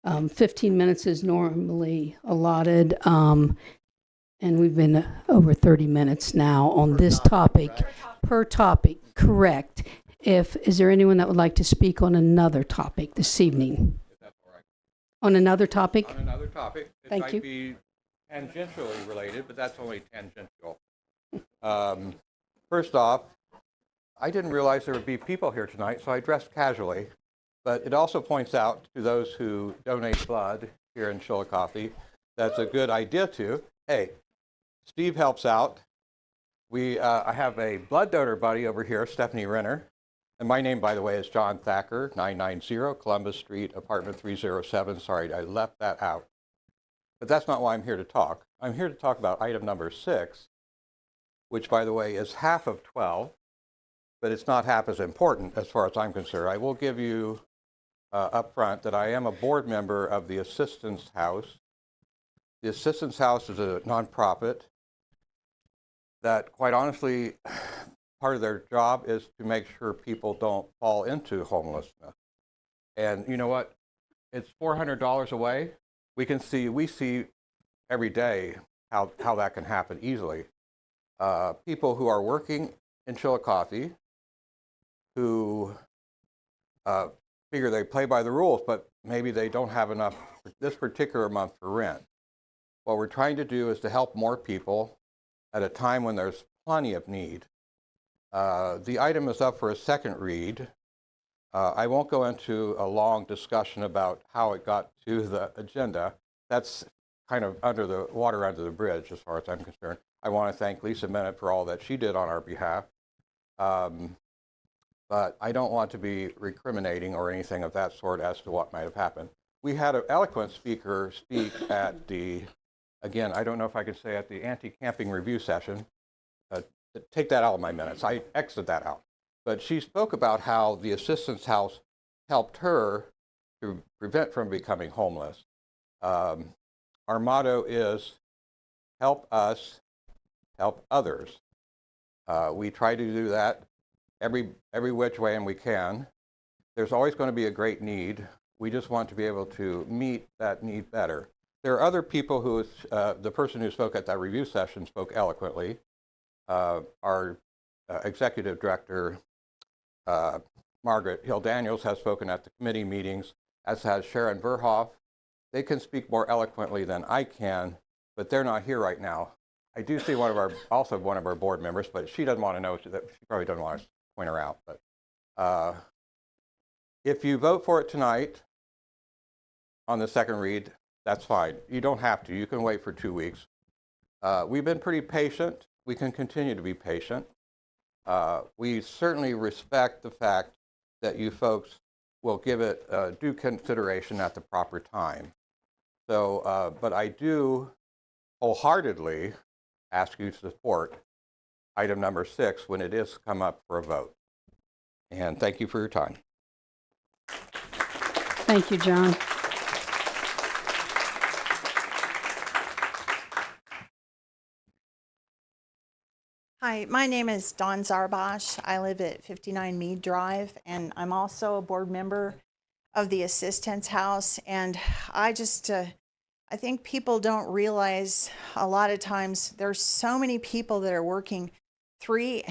15 minutes is normally allotted, and we've been over 30 minutes now on this topic. Per topic, correct. Is there anyone that would like to speak on another topic this evening? If that's all right. On another topic? On another topic. It Thank might you. be tangentially related, but that's only tangential. First off, I didn't realize there would be people here tonight, so I dressed casually. But it also points out to those who donate blood here in Chiillicothe, that's a good idea to. Hey, Steve helps out. I have a blood donor buddy over here, Stephanie Renner. And my name, by the way, is John Thacker, 990 Columbus Street, apartment 307. Sorry, I left that out. But that's not why I'm here to talk. I'm here to talk about item number 6, which, by the way, is half of 12. But it's not half as important as far as I'm concerned. I will give you up front that I am a board member of the Assistance House. The Assistance House is a nonprofit that, quite honestly, part of their job is to make sure people don't fall into homelessness. And you know what? It's $400 away. We see every day how that can happen easily. People who are working in Chiillicothe, who figure they play by the rules, but maybe they don't have enough this particular month for rent. What we're trying to do is to help more people at a time when there's plenty of need. The item is up for a second read. I won't go into a long discussion about how it got to the agenda. That's kind of under the water under the bridge as far as I'm concerned. I want to thank Lisa Bennett for all that she did on our behalf. But I don't want to be recriminating or anything of that sort as to what might have happened. We had an eloquent speaker speak at the, again, I don't know if I could say at the anti-camping review session. Take that out of my minutes. I exited that out. But she spoke about how the Assistance House helped her to prevent from becoming homeless. Our motto is, help us, help others. We try to do that every which way and we can. There's always going to be a great need. We just want to be able to meet that need better. There are other people who, the person who spoke at that review session spoke eloquently. Our executive director, Margaret Hill Daniels, has spoken at the committee meetings, as has Sharon Verhoff. They can speak more eloquently than I can, but they're not here right now. I do see one of our board members, but she doesn't want to know that. She probably doesn't want to point her out. But if you vote for it tonight on the second read, that's fine. You don't have to. You can wait for 2 weeks. We've been pretty patient. We can continue to be patient. We certainly respect the fact that you folks will give it due consideration at the proper time. So, but I do wholeheartedly ask you to support item number 6 when it is come up for a vote. And thank you for your time. Thank you, John. Hi, my name is Dawn Zarbash. I live at 59 Mead Drive, and I'm also a board member of the Assistance House. And I just, I think people don't realize a lot of times there's so many people that are working three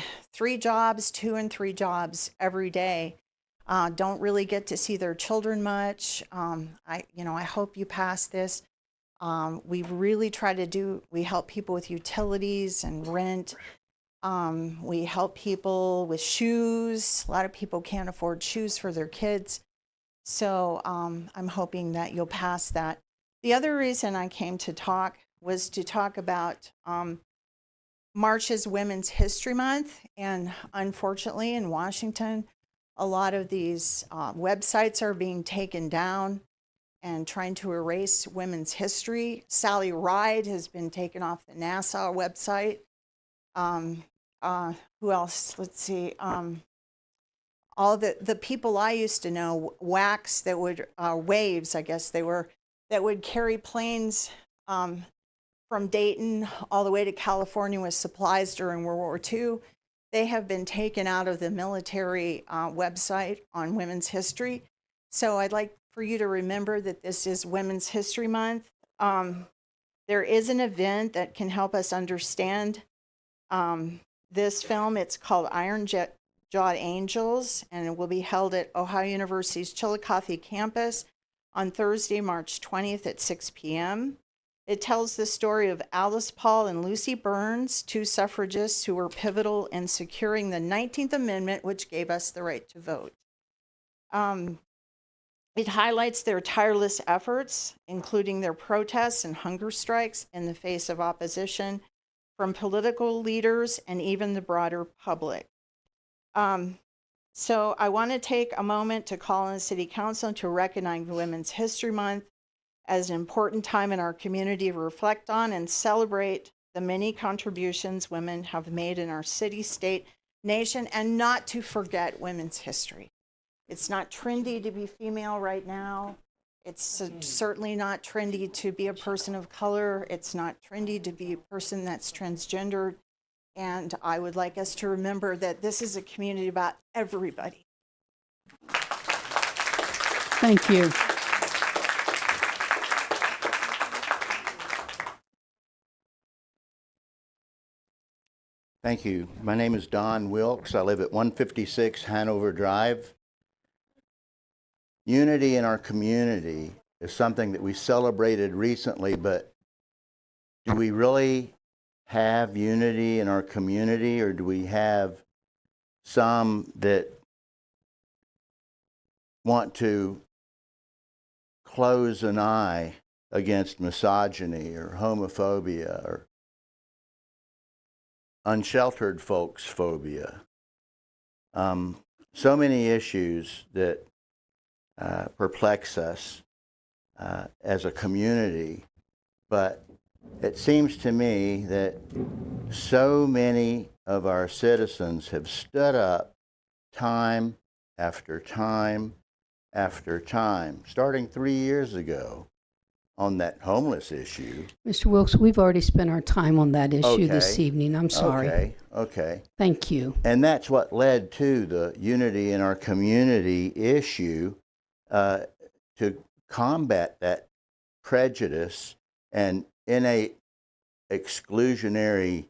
jobs, 2 and 3 jobs every day. Don't really get to see their children much. I hope you pass this. We really try to do, we help people with utilities and rent. We help people with shoes. A lot of people can't afford shoes for their kids. So I'm hoping that you'll pass that. The other reason I came to talk was to talk about March is Women's History Month. And unfortunately in Washington, a lot of these websites are being taken down and trying to erase women's history. Sally Ride has been taken off the NASA website. Who else? Let's see. All the people I used to know, Wax, that would, Waves, I guess they were, that would carry planes from Dayton all the way to California with supplies during World War II. They have been taken out of the military website on women's history. So I'd like for you to remember that this is Women's History Month. There is an event that can help us understand this film. It's called Iron Jawed Angels, and it will be held at Ohio University's Chiillicothe campus on Thursday, March 20th at 6 p.m. It tells the story of Alice Paul and Lucy Burns, 2 suffragists who were pivotal in securing the 19th Amendment, which gave us the right to vote. It highlights their tireless efforts, including their protests and hunger strikes in the face of opposition from political leaders and even the broader public. So I want to take a moment to call on the City Council to recognize Women's History Month as an important time in our community to reflect on and celebrate the many contributions women have made in our city, state, nation, and not to forget women's history. It's not trendy to be female right now. It's certainly not trendy to be a person of color. It's not trendy to be a person that's transgendered. And I would like us to remember that this is a community about everybody. Thank you. Thank you. My name is Don Wilkes. I live at 156 Hanover Drive. Unity in our community is something that we celebrated recently, but do we really have unity in our community, or do we have some that want to close an eye against misogyny or homophobia or unsheltered folks phobia? So many issues that perplex us as a community, but it seems to me that so many of our citizens have stood up time after time after time, starting 3 years ago on that homeless issue. Mr. Wilkes, we've already spent our time on that issue this evening. I'm sorry. Okay. Thank you. And that's what led to the unity in our community issue, to combat that prejudice and innate exclusionary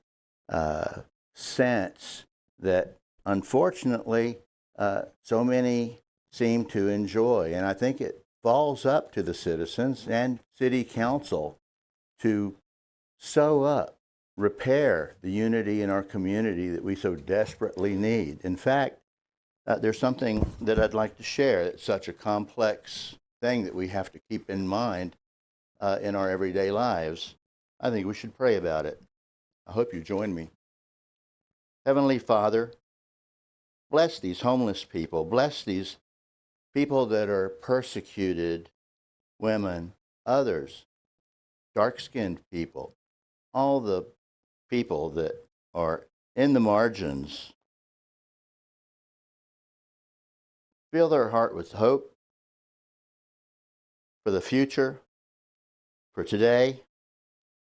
sense that unfortunately so many seem to enjoy. And I think it falls up to the citizens and city council to sew up, repair the unity in our community that we so desperately need. In fact, there's something that I'd like to share. It's such a complex thing that we have to keep in mind in our everyday lives. I think we should pray about it. I hope you join me. Heavenly Father, bless these homeless people. Bless these people that are persecuted, women, others, dark-skinned people, all the people that are in the margins. Fill their heart with hope for the future, for today.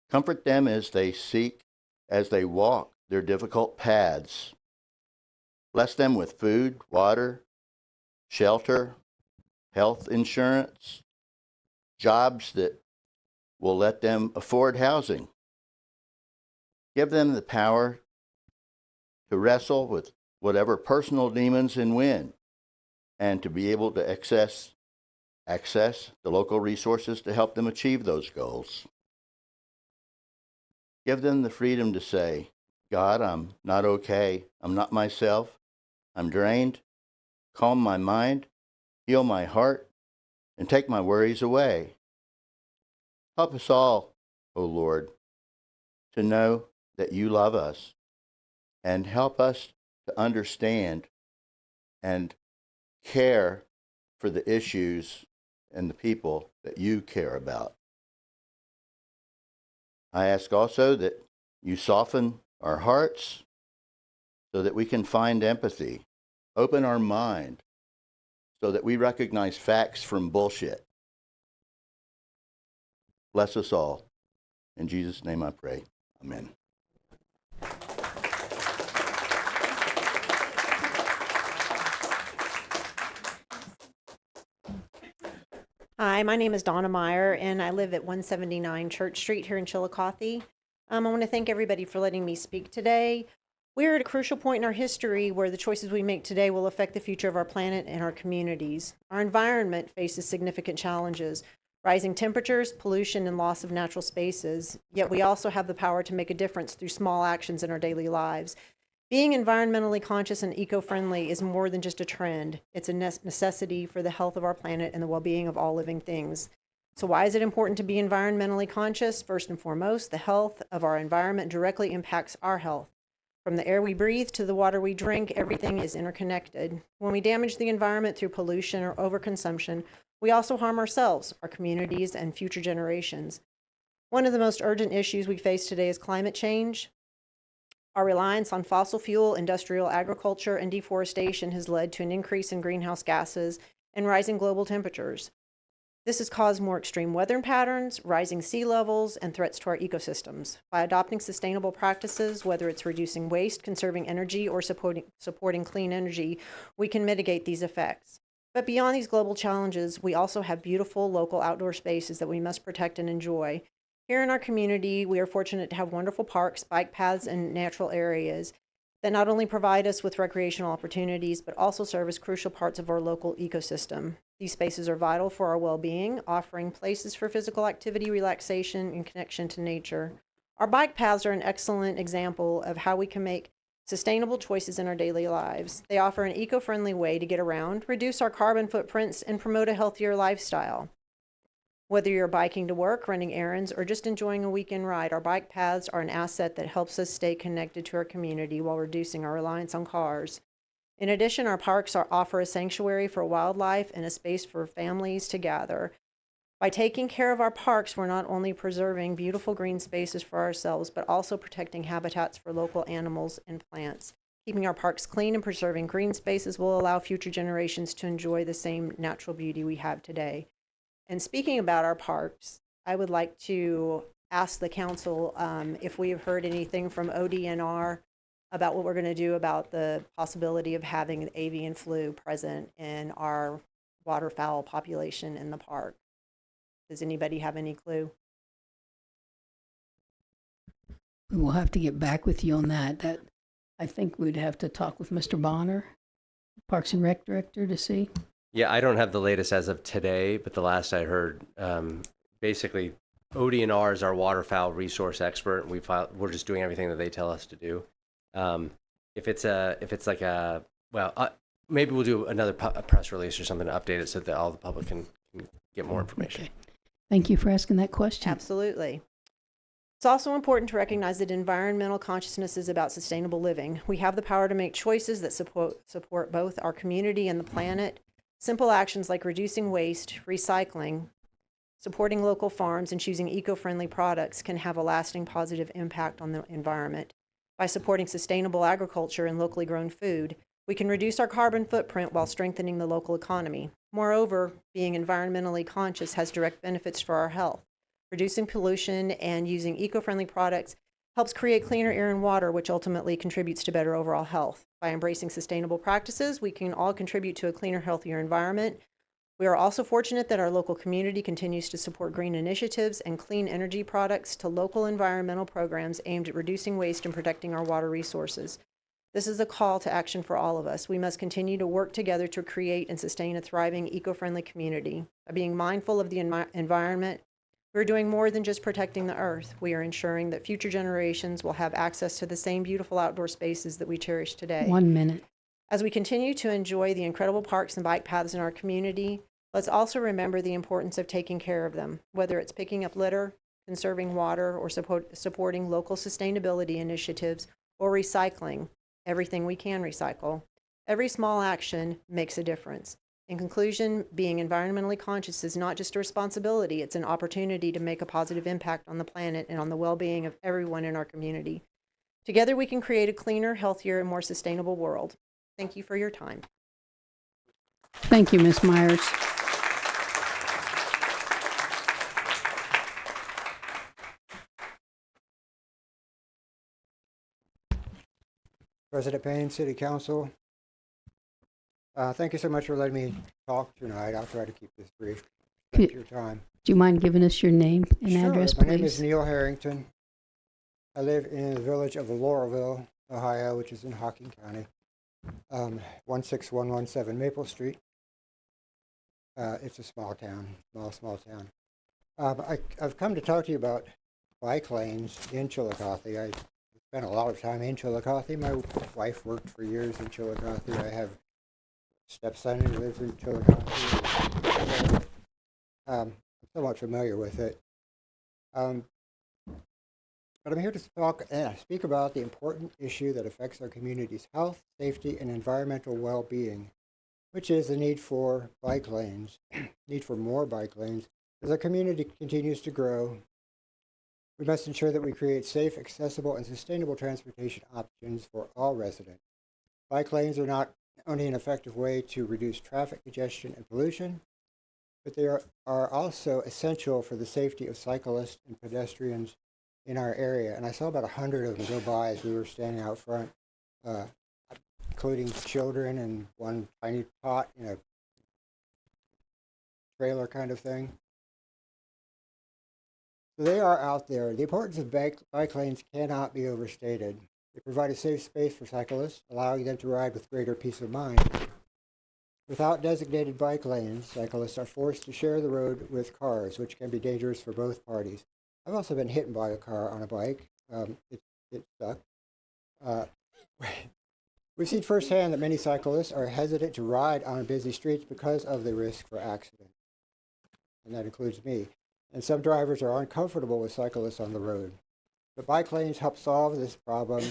Comfort them as they seek, as they walk their difficult paths. Bless them with food, water, shelter, health insurance, jobs that will let them afford housing. Give them the power to wrestle with whatever personal demons and win, and to be able to access the local resources to help them achieve those goals. Give them the freedom to say, God, I'm not okay. I'm not myself. I'm drained. Calm my mind, heal my heart, and take my worries away. Help us all, O Lord, to know that you love us, and help us to understand and care for the issues and the people that you care about. I ask also that you soften our hearts so that we can find empathy, open our mind so that we recognize facts from bullshit. Bless us all. In Jesus' name I pray. Amen. Hi, my name is Donna Meyer, and I live at 179 Church Street here in Chiillicothe. I want to thank everybody for letting me speak today. We're at a crucial point in our history where the choices we make today will affect the future of our planet and our communities. Our environment faces significant challenges, rising temperatures, pollution, and loss of natural spaces. Yet we also have the power to make a difference through small actions in our daily lives. Being environmentally conscious and eco-friendly is more than just a trend. It's a necessity for the health of our planet and the well-being of all living things. So why is it important to be environmentally conscious? First and foremost, the health of our environment directly impacts our health. From the air we breathe to the water we drink, everything is interconnected. When we damage the environment through pollution or overconsumption, we also harm ourselves, our communities, and future generations. One of the most urgent issues we face today is climate change. Our reliance on fossil fuel, industrial agriculture, and deforestation has led to an increase in greenhouse gases and rising global temperatures. This has caused more extreme weather patterns, rising sea levels, and threats to our ecosystems. By adopting sustainable practices, whether it's reducing waste, conserving energy, or supporting clean energy, we can mitigate these effects. But beyond these global challenges, we also have beautiful local outdoor spaces that we must protect and enjoy. Here in our community, we are fortunate to have wonderful parks, bike paths, and natural areas that not only provide us with recreational opportunities, but also serve as crucial parts of our local ecosystem. These spaces are vital for our well-being, offering places for physical activity, relaxation, and connection to nature. Our bike paths are an excellent example of how we can make sustainable choices in our daily lives. They offer an eco-friendly way to get around, reduce our carbon footprints, and promote a healthier lifestyle. Whether you're biking to work, running errands, or just enjoying a weekend ride, our bike paths are an asset that helps us stay connected to our community while reducing our reliance on cars. In addition, our parks offer a sanctuary for wildlife and a space for families to gather. By taking care of our parks, we're not only preserving beautiful green spaces for ourselves, but also protecting habitats for local animals and plants. Keeping our parks clean and preserving green spaces will allow future generations to enjoy the same natural beauty we have today. And speaking about our parks, I would like to ask the council if we have heard anything from ODNR about what we're going to do about the possibility of having an avian flu present in our waterfowl population in the park. Does anybody have any clue? We'll have to get back with you on that. I think we'd have to talk with Mr. Bonner, Parks and Rec Director, to see. Yeah, I don't have the latest as of today, but the last I heard, basically, ODNR is our waterfowl resource expert. We're just doing everything that they tell us to do. Maybe we'll do another press release or something to update it so that all the public can get more information. Okay. Thank you for asking that question. Absolutely. It's also important to recognize that environmental consciousness is about sustainable living. We have the power to make choices that support both our community and the planet. Simple actions like reducing waste, recycling, supporting local farms, and choosing eco-friendly products can have a lasting positive impact on the environment. By supporting sustainable agriculture and locally grown food, we can reduce our carbon footprint while strengthening the local economy. Moreover, being environmentally conscious has direct benefits for our health. Reducing pollution and using eco-friendly products helps create cleaner air and water, which ultimately contributes to better overall health. By embracing sustainable practices, we can all contribute to a cleaner, healthier environment. We are also fortunate that our local community continues to support green initiatives and clean energy products to local environmental programs aimed at reducing waste and protecting our water resources. This is a call to action for all of us. We must continue to work together to create and sustain a thriving, eco-friendly community. By being mindful of the environment, we're doing more than just protecting the earth. We are ensuring that future generations will have access to the same beautiful outdoor spaces that we cherish today. 1 minute. As we continue to enjoy the incredible parks and bike paths in our community, let's also remember the importance of taking care of them, whether it's picking up litter, conserving water, or supporting local sustainability initiatives, or recycling everything we can recycle. Every small action makes a difference. In conclusion, being environmentally conscious is not just a responsibility, it's an opportunity to make a positive impact on the planet and on the well-being of everyone in our community. Together we can create a cleaner, healthier, and more sustainable world. Thank you for your time. Thank you, Ms. Myers. President Payne, City Council. Thank you so much for letting me talk tonight. I'll try to keep this brief. Thank you for your time. Do you mind giving us your name and address, My please? name is Neil Harrington. I live in the village of Laurelville, Ohio, which is in Hocking County, 16117 Maple Street. It's a small town, small town. I've come to talk to you about bike lanes in Chiillicothe. I spent a lot of time in Chiillicothe. My wife worked for years in Chiillicothe. I have a stepson who lives in Chiillicothe. I'm somewhat familiar with it. But I'm here to speak about the important issue that affects our community's health, safety, and environmental well-being, which is the need for bike lanes, need for more bike lanes. As our community continues to grow, we must ensure that we create safe, accessible, and sustainable transportation options for all residents. Bike lanes are not only an effective way to reduce traffic congestion and pollution, but they are also essential for the safety of cyclists and pedestrians in our area. And I saw about 100 of them go by as we were standing out front, including children and one tiny tot in a trailer kind of thing. So they are out there. The importance of bike lanes cannot be overstated. They provide a safe space for cyclists, allowing them to ride with greater peace of mind. Without designated bike lanes, cyclists are forced to share the road with cars, which can be dangerous for both parties. I've also been hit by a car on a bike. It stuck. We've seen firsthand that many cyclists are hesitant to ride on busy streets because of the risk for accident, and that includes me. And some drivers are uncomfortable with cyclists on the road. But bike lanes help solve this problem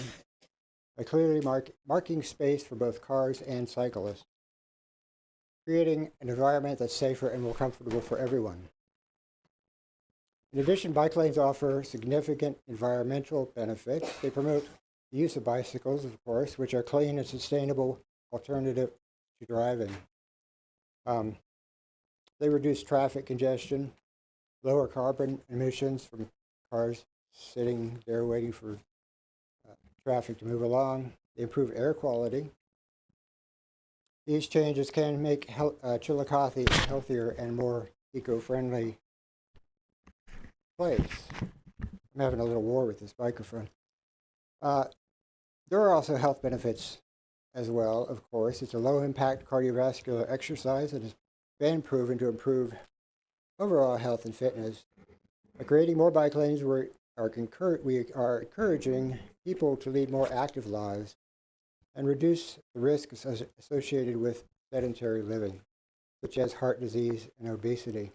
by clearly marking space for both cars and cyclists, creating an environment that's safer and more comfortable for everyone. In addition, bike lanes offer significant environmental benefits. They promote the use of bicycles, of course, which are clean and sustainable alternative to driving. They reduce traffic congestion, lower carbon emissions from cars sitting there waiting for traffic to move along. They improve air quality. These changes can make Chiillicothe a healthier and more eco-friendly place. I'm having a little war with this microphone. There are also health benefits as well, of course. It's a low-impact cardiovascular exercise and has been proven to improve overall health and fitness. By creating more bike lanes, we are encouraging people to lead more active lives and reduce the risks associated with sedentary living, such as heart disease and obesity.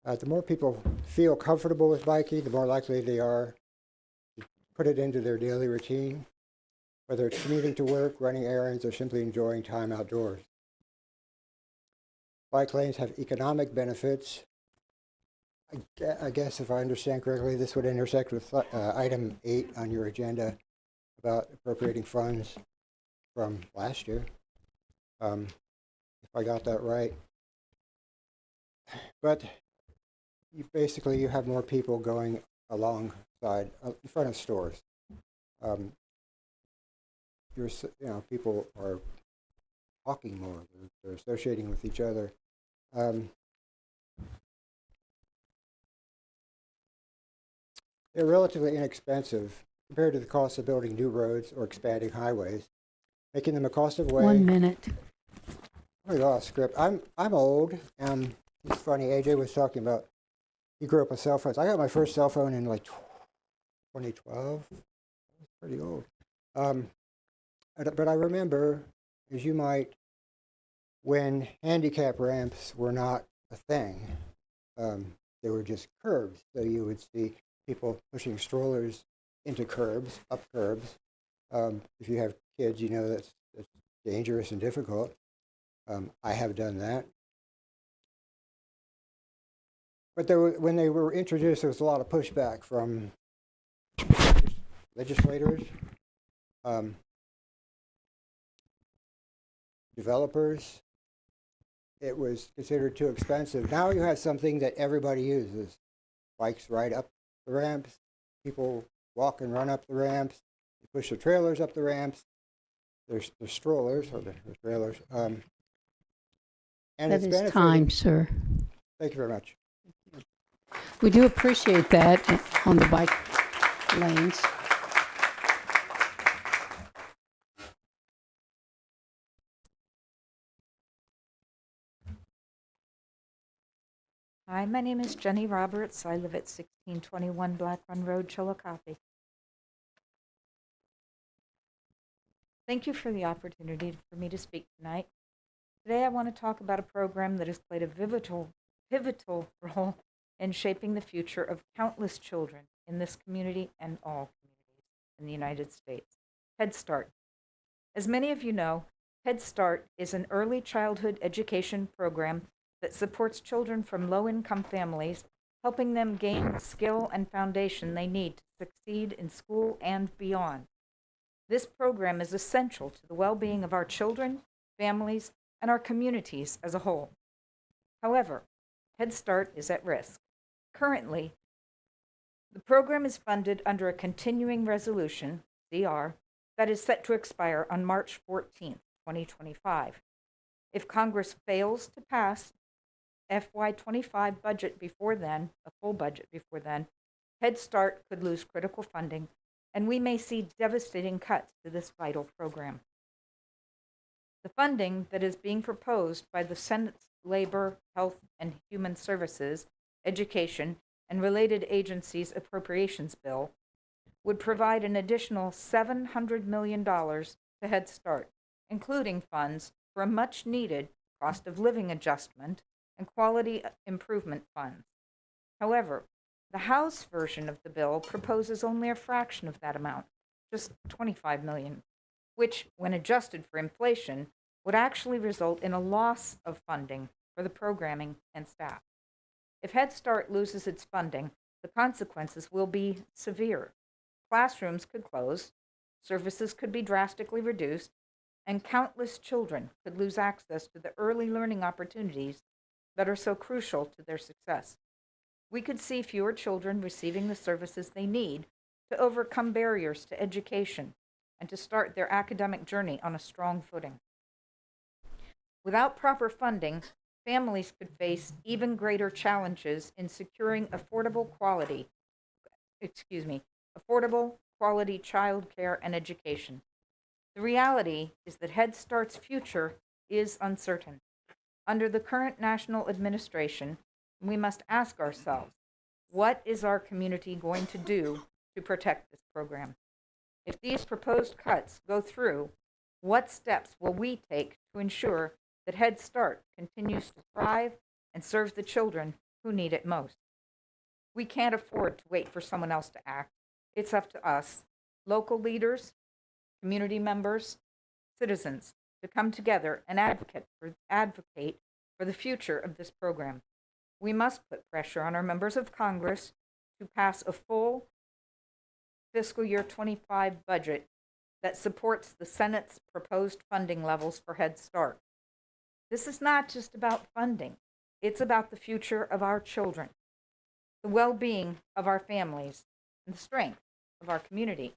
The more people feel comfortable with biking, the more likely they are to put it into their daily routine, whether it's commuting to work, running errands, or simply enjoying time outdoors. Bike lanes have economic benefits. I guess if I understand correctly, this would intersect with item 8 on your agenda about appropriating funds from last year, if I got that right. But you have more people going alongside in front of stores. People are talking more. They're associating with each other. They're relatively inexpensive compared to the cost of building new roads or expanding highways, making them a cost-effective way. 1 minute. I lost script. I'm old. It's funny. AJ was talking about he grew up with cell phones. I got my first cell phone in like 2012. That's pretty old. But I remember, as you might, when handicap ramps were not a thing. They were just curbs. So you would see people pushing strollers into curbs, up curbs. If you have kids, you know that's dangerous and difficult. I have done that. But when they were introduced, there was a lot of pushback from legislators, developers. It was considered too expensive. Now you have something that everybody uses. Bikes ride up the ramps. People walk and run up the ramps. They push their trailers up the ramps. There's strollers or the trailers. And That it's is benefiting. time, sir. Thank you very much. We do appreciate that on the bike lanes. Hi, my name is Jenny Roberts. I live at 1621 Black Run Road, Chiillicothe. Thank you for the opportunity for me to speak tonight. Today I want to talk about a program that has played a pivotal role in shaping the future of countless children in this community and all communities in the United States. Head Start. As many of you know, Head Start is an early childhood education program that supports children from low-income families, helping them gain the skill and foundation they need to succeed in school and beyond. This program is essential to the well-being of our children, families, and our communities as a whole. However, Head Start is at risk. Currently, the program is funded under a continuing resolution, CR, that is set to expire on March 14th, 2025. If Congress fails to pass FY25 budget before then, a full budget before then, Head Start could lose critical funding, and we may see devastating cuts to this vital program. The funding that is being proposed by the Senate's Labor, Health, and Human Services, Education, and Related Agencies Appropriations Bill would provide an additional $700 million to Head Start, including funds for a much-needed cost of living adjustment and quality improvement funds. However, the House version of the bill proposes only a fraction of that amount, just $25 million, which, when adjusted for inflation, would actually result in a loss of funding for the programming and staff. If Head Start loses its funding, the consequences will be severe. Classrooms could close, services could be drastically reduced, and countless children could lose access to the early learning opportunities that are so crucial to their success. We could see fewer children receiving the services they need to overcome barriers to education and to start their academic journey on a strong footing. Without proper funding, families could face even greater challenges in securing affordable quality child care and education. The reality is that Head Start's future is uncertain. Under the current national administration, we must ask ourselves, what is our community going to do to protect this program? If these proposed cuts go through, what steps will we take to ensure that Head Start continues to thrive and serve the children who need it most. We can't afford to wait for someone else to act. It's up to us, local leaders, community members, citizens, to come together and advocate for the future of this program. We must put pressure on our members of Congress to pass a full fiscal year 25 budget that supports the Senate's proposed funding levels for Head Start. This is not just about funding. It's about the future of our children, the well-being of our families, and the strength of our community.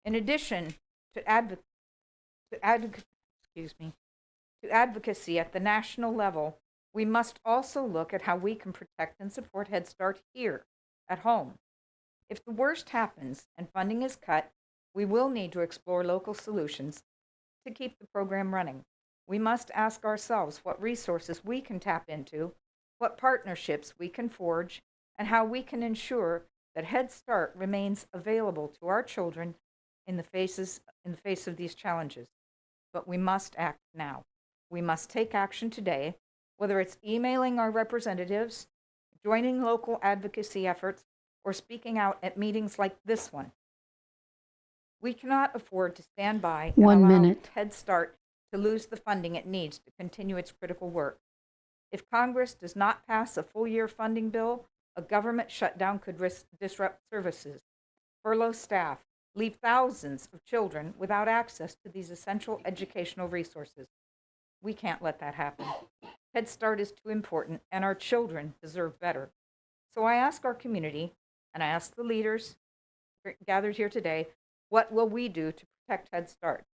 In addition to advocacy at the national level, we must also look at how we can protect and support Head Start here at home. If the worst happens and funding is cut, we will need to explore local solutions to keep the program running. We must ask ourselves what resources we can tap into, what partnerships we can forge, and how we can ensure that Head Start remains available to our children in the face of these challenges. But we must act now. We must take action today, whether it's emailing our representatives, joining local advocacy efforts, or speaking out at meetings like this one. We cannot afford to stand by and 1 allow minute. Head Start to lose the funding it needs to continue its critical work. If Congress does not pass a full-year funding bill, a government shutdown could disrupt services, furlough staff, leave thousands of children without access to these essential educational resources. We can't let that happen. Head Start is too important, and our children deserve better. So I ask our community, and I ask the leaders gathered here today, what will we do to protect Head Start?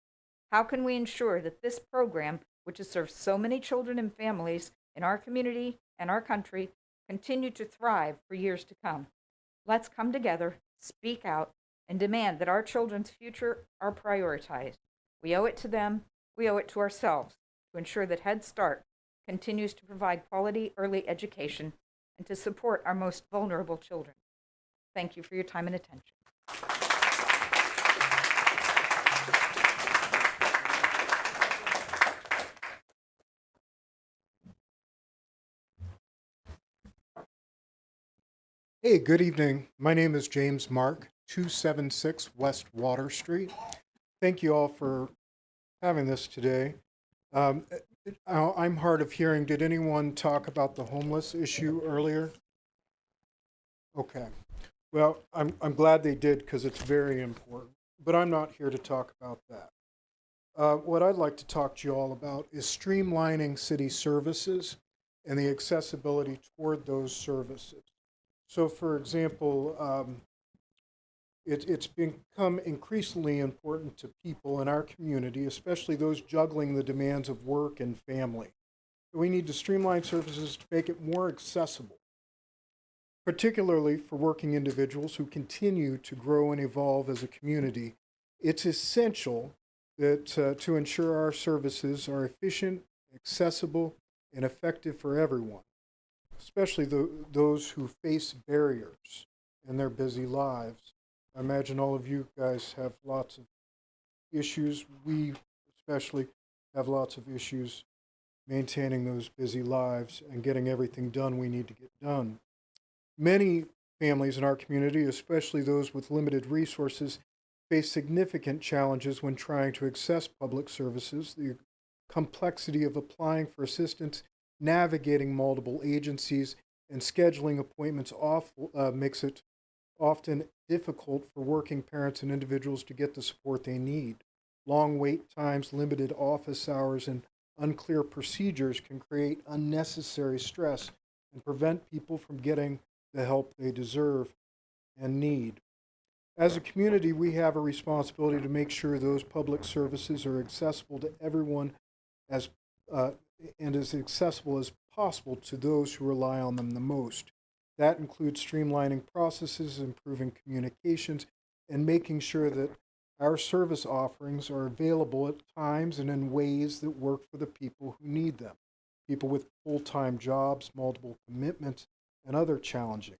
How can we ensure that this program, which has served so many children and families in our community and our country, continue to thrive for years to come? Let's come together, speak out, and demand that our children's future are prioritized. We owe it to them, we owe it to ourselves to ensure that Head Start continues to provide quality early education and to support our most vulnerable children. Thank you for your time and attention. Hey, good evening. My name is James Mark, 276 West Water Street. Thank you all for having this today. I'm hard of hearing. Did anyone talk about the homeless issue earlier? Okay. Well, I'm glad they did because it's very important, but I'm not here to talk about that. What I'd like to talk to you all about is streamlining city services and the accessibility toward those services. So, for example, it's become increasingly important to people in our community, especially those juggling the demands of work and family. We need to streamline services to make it more accessible, particularly for working individuals who continue to grow and evolve as a community. It's essential that to ensure our services are efficient, accessible, and effective for everyone, especially those who face barriers in their busy lives. I imagine all of you guys have lots of issues. We especially have lots of issues maintaining those busy lives and getting everything done we need to get done. Many families in our community, especially those with limited resources, face significant challenges when trying to access public services. The complexity of applying for assistance, navigating multiple agencies, and scheduling appointments makes it often difficult for working parents and individuals to get the support they need. Long wait times, limited office hours, and unclear procedures can create unnecessary stress and prevent people from getting the help they deserve and need. As a community, we have a responsibility to make sure those public services are accessible to everyone and as accessible as possible to those who rely on them the most. That includes streamlining processes, improving communications, and making sure that our service offerings are available at times and in ways that work for the people who need them. People with full-time jobs, multiple commitments, and other challenges.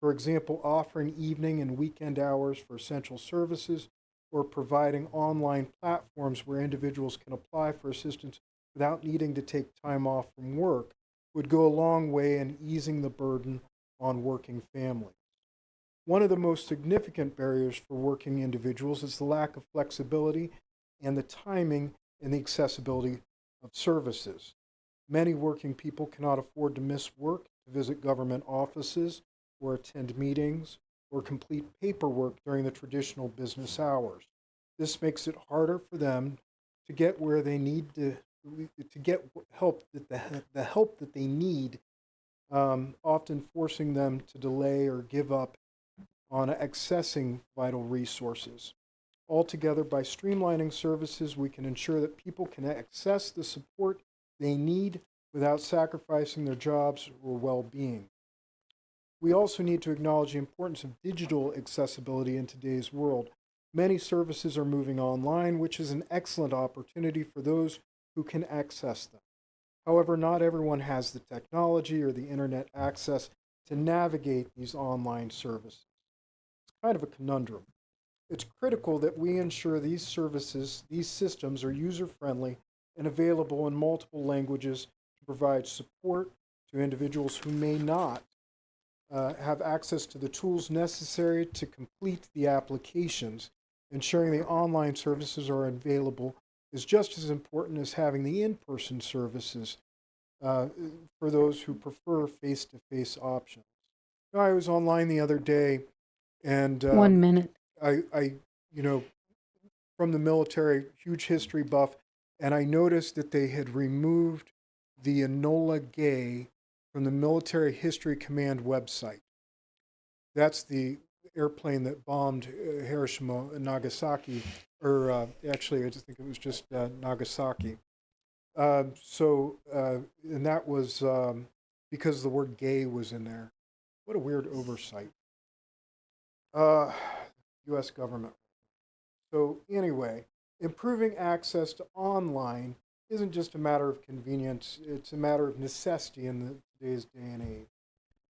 For example, offering evening and weekend hours for essential services, or providing online platforms where individuals can apply for assistance without needing to take time off from work would go a long way in easing the burden on working families. One of the most significant barriers for working individuals is the lack of flexibility and the timing and the accessibility of services. Many working people cannot afford to miss work to visit government offices or attend meetings or complete paperwork during the traditional business hours. This makes it harder for them to get where they need to get help, the help that they need, often forcing them to delay or give up on accessing vital resources. Altogether, by streamlining services, we can ensure that people can access the support they need without sacrificing their jobs or well-being. We also need to acknowledge the importance of digital accessibility in today's world. Many services are moving online, which is an excellent opportunity for those who can access them. However, not everyone has the technology or the internet access to navigate these online services. It's kind of a conundrum. It's critical that we ensure these services, these systems are user-friendly and available in multiple languages to provide support to individuals who may not have access to the tools necessary to complete the applications. Ensuring the online services are available is just as important as having the in-person services for those who prefer face-to-face options. I was online the other day, and 1 minute. I from the military, huge history buff, and I noticed that they had removed the Enola Gay from the Military History Command website. That's the airplane that bombed Hiroshima and Nagasaki, or actually, I just think it was just Nagasaki. And that was because the word gay was in there. What a weird oversight. U.S. government. So anyway, improving access to online isn't just a matter of convenience, it's a matter of necessity in today's day and age.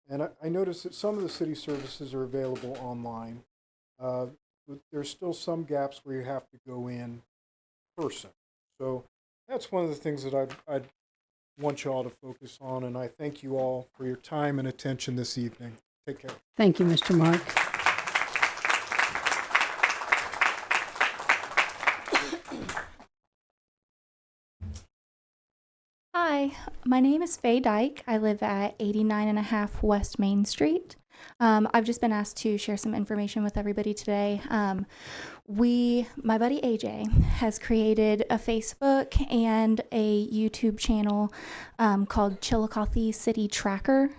And I noticed that some of the city services are available online, but there's still some gaps where you have to go in person. So that's one of the things that I'd want you all to focus on, and I thank you all for your time and attention this evening. Take care. Thank you, Mr. Mark. Hi, my name is Faye Dyke. I live at 89.5 West Main Street. I've just been asked to share some information with everybody today. My buddy AJ has created a Facebook and a YouTube channel called Chiillicothe City Tracker.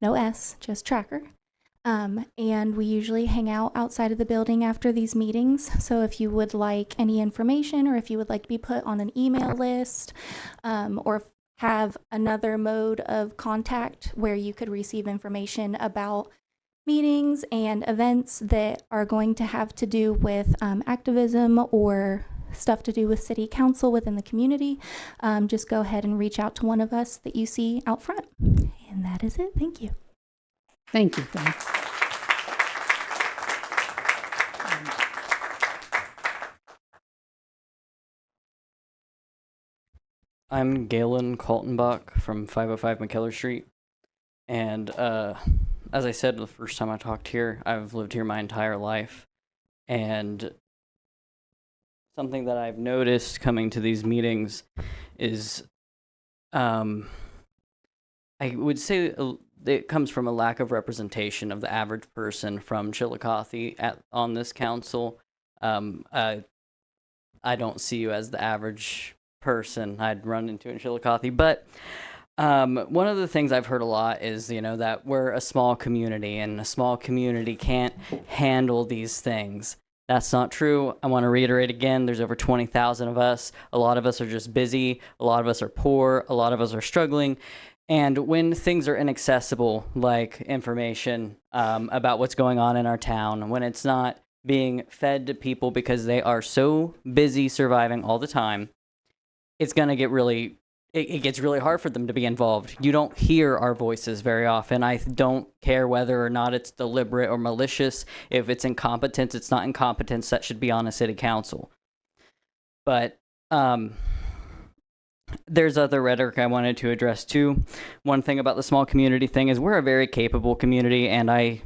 No S, just Tracker. And we usually hang out outside of the building after these meetings. So if you would like any information, or if you would like to be put on an email list, or have another mode of contact where you could receive information about meetings and events that are going to have to do with activism or stuff to do with city council within the community, just go ahead and reach out to one of us that you see out front. And that is it. Thank you. Thank you, thanks. I'm Galen Kaltenbach from 505 McKellar Street. And as I said the first time I talked here, I've lived here my entire life. And something that I've noticed coming to these meetings is I would say it comes from a lack of representation of the average person from Chiillicothe on this council. I don't see you as the average person I'd run into in Chiillicothe, but one of the things I've heard a lot is, that we're a small community and a small community can't handle these things. That's not true. I want to reiterate again, there's over 20,000 of us. A lot of us are just busy. A lot of us are poor. A lot of us are struggling. And when things are inaccessible, like information about what's going on in our town, when it's not being fed to people because they are so busy surviving all the time, it's going to get it gets really hard for them to be involved. You don't hear our voices very often. I don't care whether or not it's deliberate or malicious. If it's incompetence, it's not incompetence. That should be on a city council. But there's other rhetoric I wanted to address too. One thing about the small community thing is we're a very capable community, and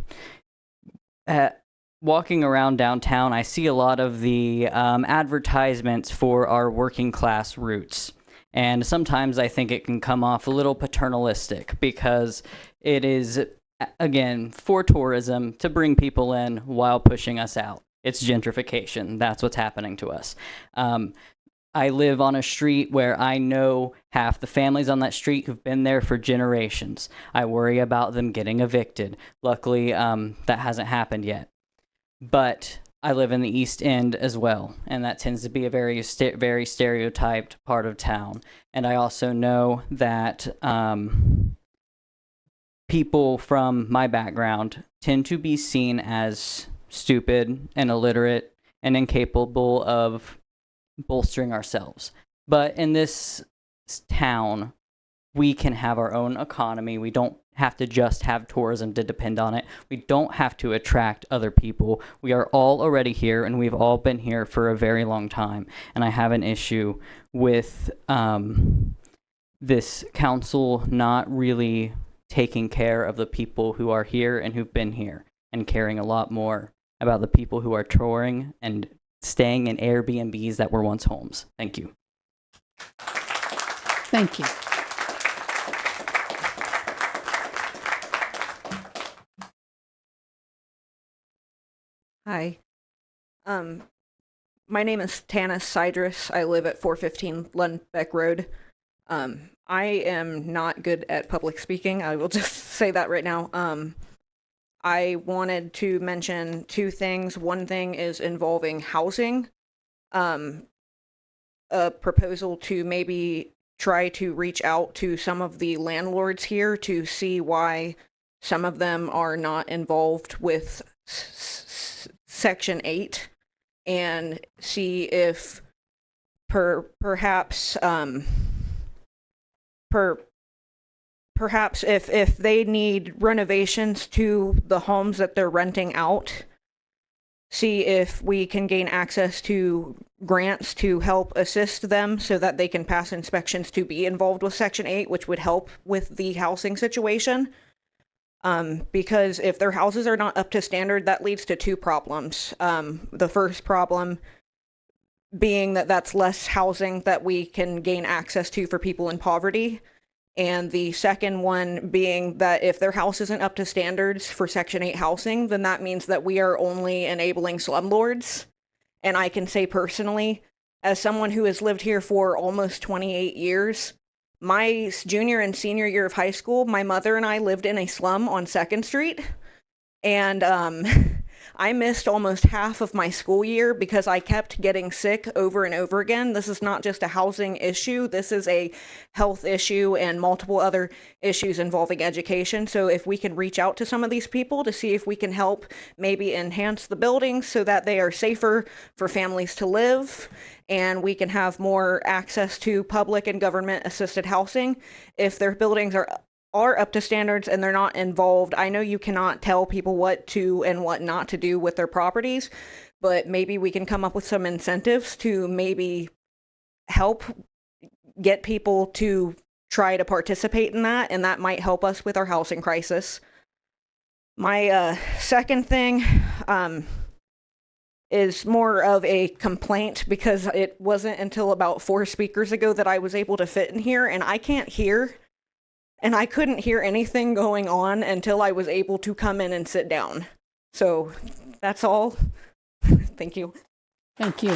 walking around downtown, I see a lot of the advertisements for our working class roots. And sometimes I think it can come off a little paternalistic because it is, again, for tourism to bring people in while pushing us out. It's gentrification. That's what's happening to us. I live on a street where I know half the families on that street who've been there for generations. I worry about them getting evicted. Luckily, that hasn't happened yet. But I live in the East End as well, and that tends to be a very stereotyped part of town. And I also know that people from my background tend to be seen as stupid and illiterate and incapable of bolstering ourselves. But in this town, we can have our own economy. We don't have to just have tourism to depend on it. We don't have to attract other people. We are all already here, and we've all been here for a very long time. And I have an issue with this council not really taking care of the people who are here and who've been here, and caring a lot more about the people who are touring and staying in Airbnbs that were once homes. Thank you. Thank you. Hi. My name is Tanis Sidrus. I live at 415 Lundbeck Road. I am not good at public speaking. I will just say that right now. I wanted to mention two things. One thing is involving housing. A proposal to maybe try to reach out to some of the landlords here to see why some of them are not involved with Section 8, and see if perhaps if they need renovations to the homes that they're renting out, see if we can gain access to grants to help assist them so that they can pass inspections to be involved with Section 8, which would help with the housing situation. Because if their houses are not up to standard, that leads to two problems. The first problem being that that's less housing that we can gain access to for people in poverty. And the second one being that if their house isn't up to standards for Section 8 housing, then that means that we are only enabling slumlords. And I can say personally, as someone who has lived here for almost 28 years, my junior and senior year of high school, my mother and I lived in a slum on 2nd Street. And I missed almost half of my school year because I kept getting sick over and over again. This is not just a housing issue. This is a health issue and multiple other issues involving education. So if we can reach out to some of these people to see if we can help maybe enhance the buildings so that they are safer for families to live, and we can have more access to public and government assisted housing. If their buildings are up to standards and they're not involved, I know you cannot tell people what to and what not to do with their properties, but maybe we can come up with some incentives to maybe help get people to try to participate in that, and that might help us with our housing crisis. My second thing is more of a complaint, because it wasn't until about 4 speakers ago that I was able to fit in here, and I can't hear. And I couldn't hear anything going on until I was able to come in and sit down. So that's all. Thank you. Thank you.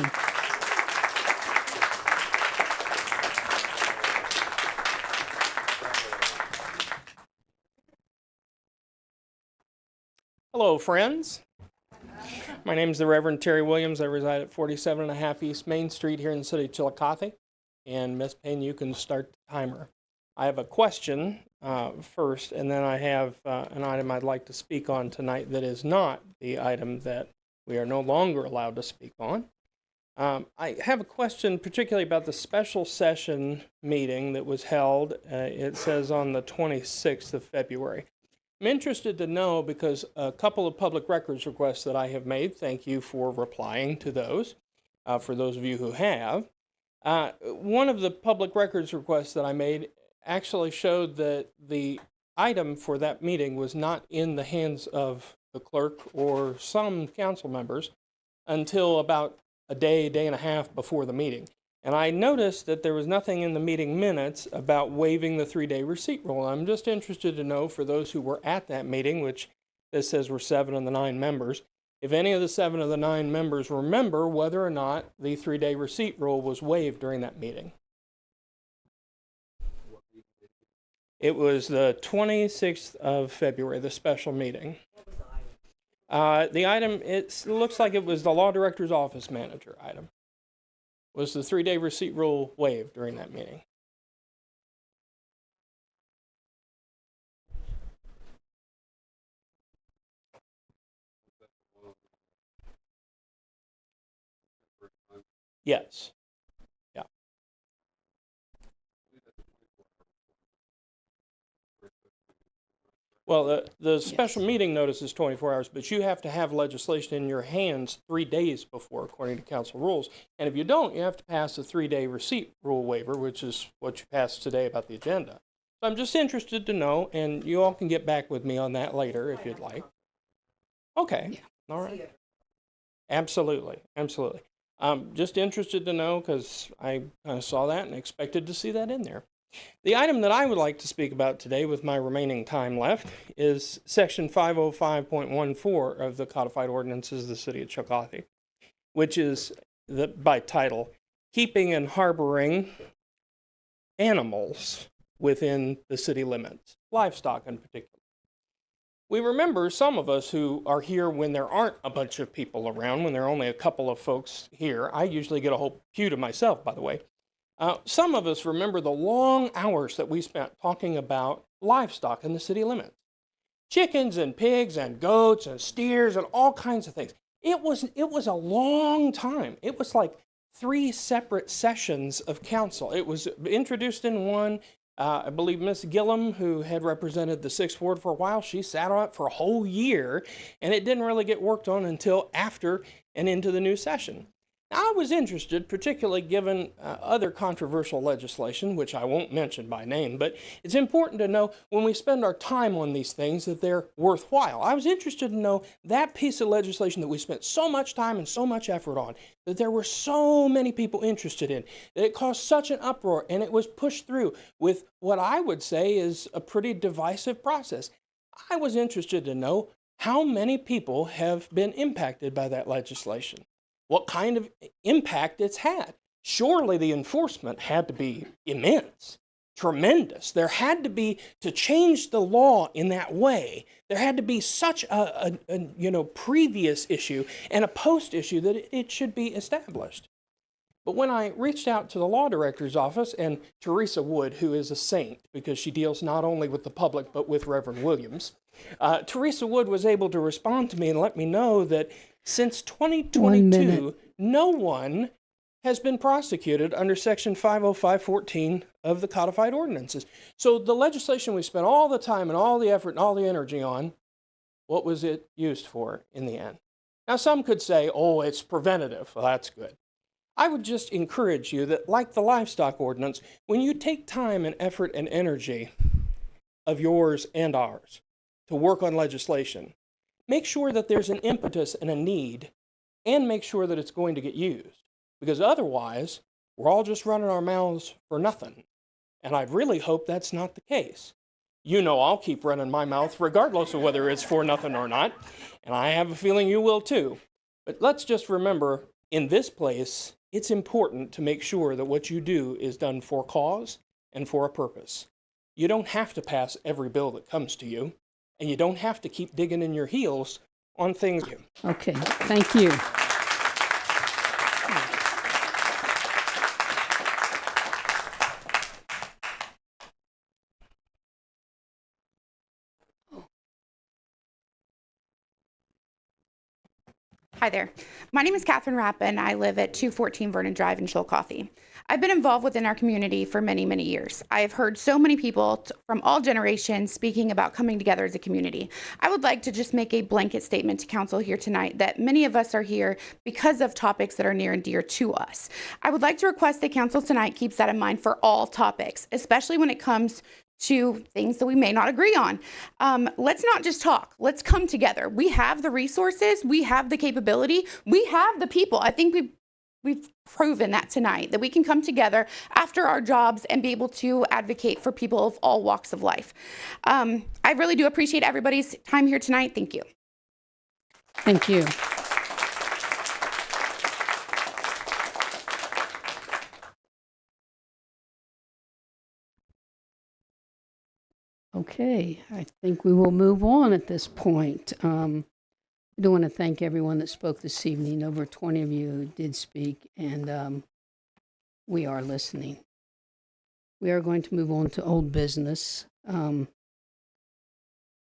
Hello, friends. My name is the Reverend Terry Williams. I reside at 47.5 East Main Street here in the city of Chiillicothe. And Ms. Payne, you can start the timer. I have a question first, and then I have an item I'd like to speak on tonight that is not the item that we are no longer allowed to speak on. I have a question particularly about the special session meeting that was held. It says on the 26th of February. I'm interested to know because a couple of public records requests that I have made, thank you for replying to those, for those of you who have. One of the public records requests that I made actually showed that the item for that meeting was not in the hands of the clerk or some council members until about a day and a half before the meeting. And I noticed that there was nothing in the meeting minutes about waiving the 3-day receipt rule. I'm just interested to know, for those who were at that meeting, which this says were 7 of the 9 members, if any of the 7 of the 9 members remember whether or not the 3-day receipt rule was waived during that meeting. It was the 26th of February, the special meeting. The item, it looks like it was the law director's office manager item. Was the 3-day receipt rule waived during that meeting? Yes. Yeah. Well, the special meeting notice is 24 hours, but you have to have legislation in your hands 3 days before, according to council rules. And if you don't, you have to pass a 3-day receipt rule waiver, which is what you passed today about the agenda. So I'm just interested to know, and you all can get back with me on that later if you'd like. Okay. Yeah. All right. Absolutely. Absolutely. Just interested to know because I kind of saw that and expected to see that in there. The item that I would like to speak about today with my remaining time left is Section 505.14 of the Codified Ordinances of the City of Chiillicothe, which is, by title, Keeping and Harboring Animals Within the City Limits, livestock in particular. We remember some of us who are here when there aren't a bunch of people around, when there are only a couple of folks here. I usually get a whole pew to myself, by the way. Some of us remember the long hours that we spent talking about livestock in the city limits. Chickens and pigs and goats and steers and all kinds of things. It was a long time. It was like 3 separate sessions of council. It was introduced in one. I believe Miss Gillum, who had represented the 6th Ward for a while, she sat on it for a whole year, and it didn't really get worked on until after and into the new session. Now, I was interested, particularly given other controversial legislation, which I won't mention by name, but it's important to know when we spend our time on these things that they're worthwhile. I was interested to know that piece of legislation that we spent so much time and so much effort on, that there were so many people interested in, that it caused such an uproar, and it was pushed through with what I would say is a pretty divisive process. I was interested to know how many people have been impacted by that legislation. What kind of impact it's had. Surely the enforcement had to be immense, tremendous. There had to be, to change the law in that way, there had to be such a previous issue and a post issue that it should be established. But when I reached out to the law director's office, and Teresa Wood, who is a saint because she deals not only with the public but with Reverend Williams, Teresa Wood was able to respond to me and let me know that since 2022, no one has been prosecuted under Section 505.14 of the Codified Ordinances. So the legislation we spent all the time and all the effort and all the energy on, what was it used for in the end? Now, some could say, oh, it's preventative. Well, that's good. I would just encourage you that, like the livestock ordinance, when you take time and effort and energy of yours and ours to work on legislation, make sure that there's an impetus and a need, and make sure that it's going to get used. Because otherwise, we're all just running our mouths for nothing. And I really hope that's not the case. You know I'll keep running my mouth regardless of whether it's for nothing or not. And I have a feeling you will too. But let's just remember, in this place, it's important to make sure that what you do is done for cause and for a purpose. You don't have to pass every bill that comes to you. And you don't have to keep digging in your heels on things. Okay, thank you. Hi there. My name is Catherine Rappin. I live at 214 Vernon Drive in Chiillicothe. I've been involved within our community for many, many years. I have heard so many people from all generations speaking about coming together as a community. I would like to just make a blanket statement to council here tonight that many of us are here because of topics that are near and dear to us. I would like to request that council tonight keeps that in mind for all topics, especially when it comes to things that we may not agree on. Let's not just talk. Let's come together. We have the resources. We have the capability. We have the people. I think we've proven that tonight, that we can come together after our jobs and be able to advocate for people of all walks of life. I really do appreciate everybody's time here tonight. Thank you. Thank you. Okay, I think we will move on at this point. I do want to thank everyone that spoke this evening. Over 20 of you did speak, and we are listening. We are going to move on to old business. Any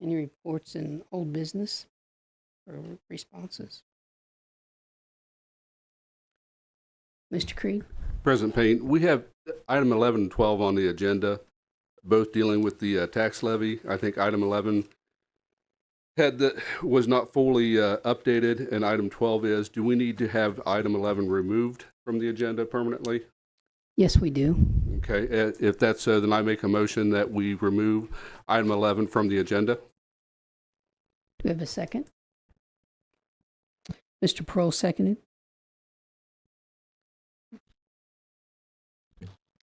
reports in old business or responses? Mr. Creed? President Payne, we have item 11 and 12 on the agenda, both dealing with the tax levy. I think item 11 was not fully updated, and item 12 is. Do we need to have item 11 removed from the agenda permanently? Yes, we do. Okay, if that's so, then I make a motion that we remove item 11 from the agenda. Do we have a second? Mr. Pearl seconded.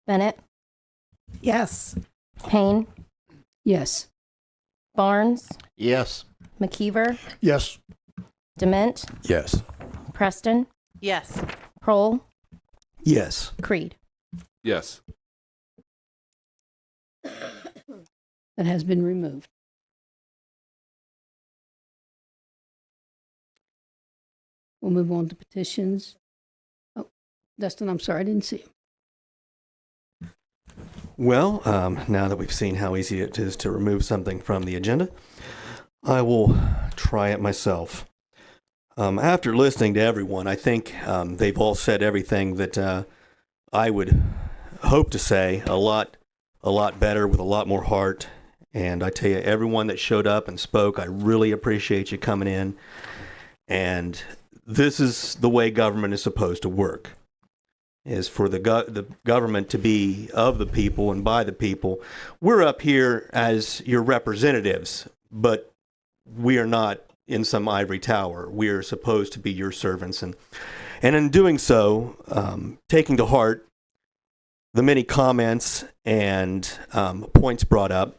Bennett, Yes. Payne, Yes. Barnes, Yes. McKeever, Yes. Dement, Yes. Preston, Yes. Prohl, Yes. Creed. Yes. That has been removed. We'll move on to petitions. Oh, Dustin, I'm sorry, I didn't see you. Well, now that we've seen how easy it is to remove something from the agenda, I will try it myself. After listening to everyone, I think they've all said everything that I would hope to say a lot better with a lot more heart. And I tell you, everyone that showed up and spoke, I really appreciate you coming in. And this is the way government is supposed to work. Is for the government to be of the people and by the people. We're up here as your representatives, but we are not in some ivory tower. We are supposed to be your servants. And in doing so, taking to heart the many comments and points brought up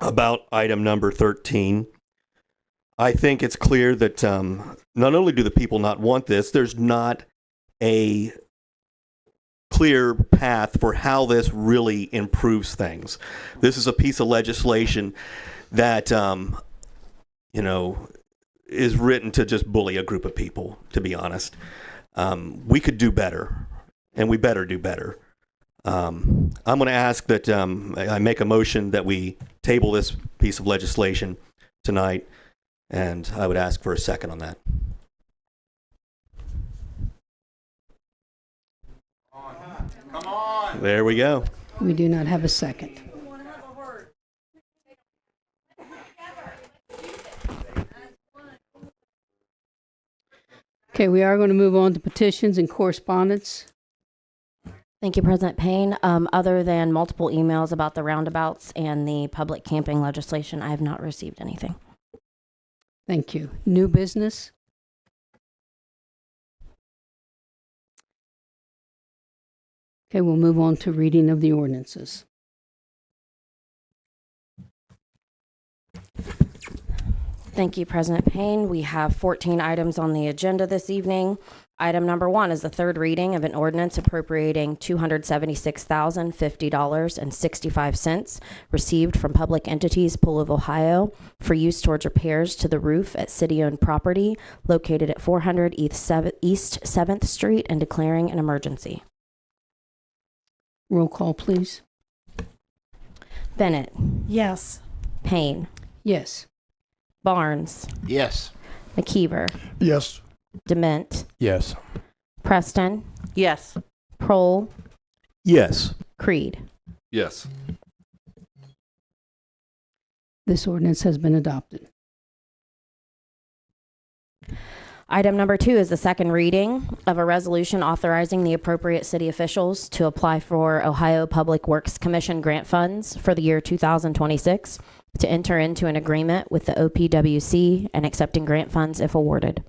about item number 13, I think it's clear that not only do the people not want this, there's not a clear path for how this really improves things. This is a piece of legislation that, is written to just bully a group of people, to be honest. We could do better, and we better do better. I'm going to ask that I make a motion that we table this piece of legislation tonight, and I would ask for a second on that. Come on. There we go. We do not have a second. Okay, we are going to move on to petitions and correspondence. Thank you, President Payne. Other than multiple emails about the roundabouts and the public camping legislation, I have not received anything. Thank you. New business? Okay, we'll move on to reading of the ordinances. Thank you, President Payne. We have 14 items on the agenda this evening. Item number 1 is the third reading of an ordinance appropriating $276,050.65 received from public entities, Pool of Ohio, for use towards repairs to the roof at city-owned property located at 400 East 7th Street and declaring an emergency. Roll call, please. Bennett. Yes. Payne. Yes. Barnes. Yes. McKeever. Yes. Dement. Yes. Preston. Yes. Prohl. Yes. Creed. Yes. This ordinance has been adopted. Item number 2 is the second reading of a resolution authorizing the appropriate city officials to apply for Ohio Public Works Commission grant funds for the year 2026 to enter into an agreement with the OPWC and accepting grant funds if awarded.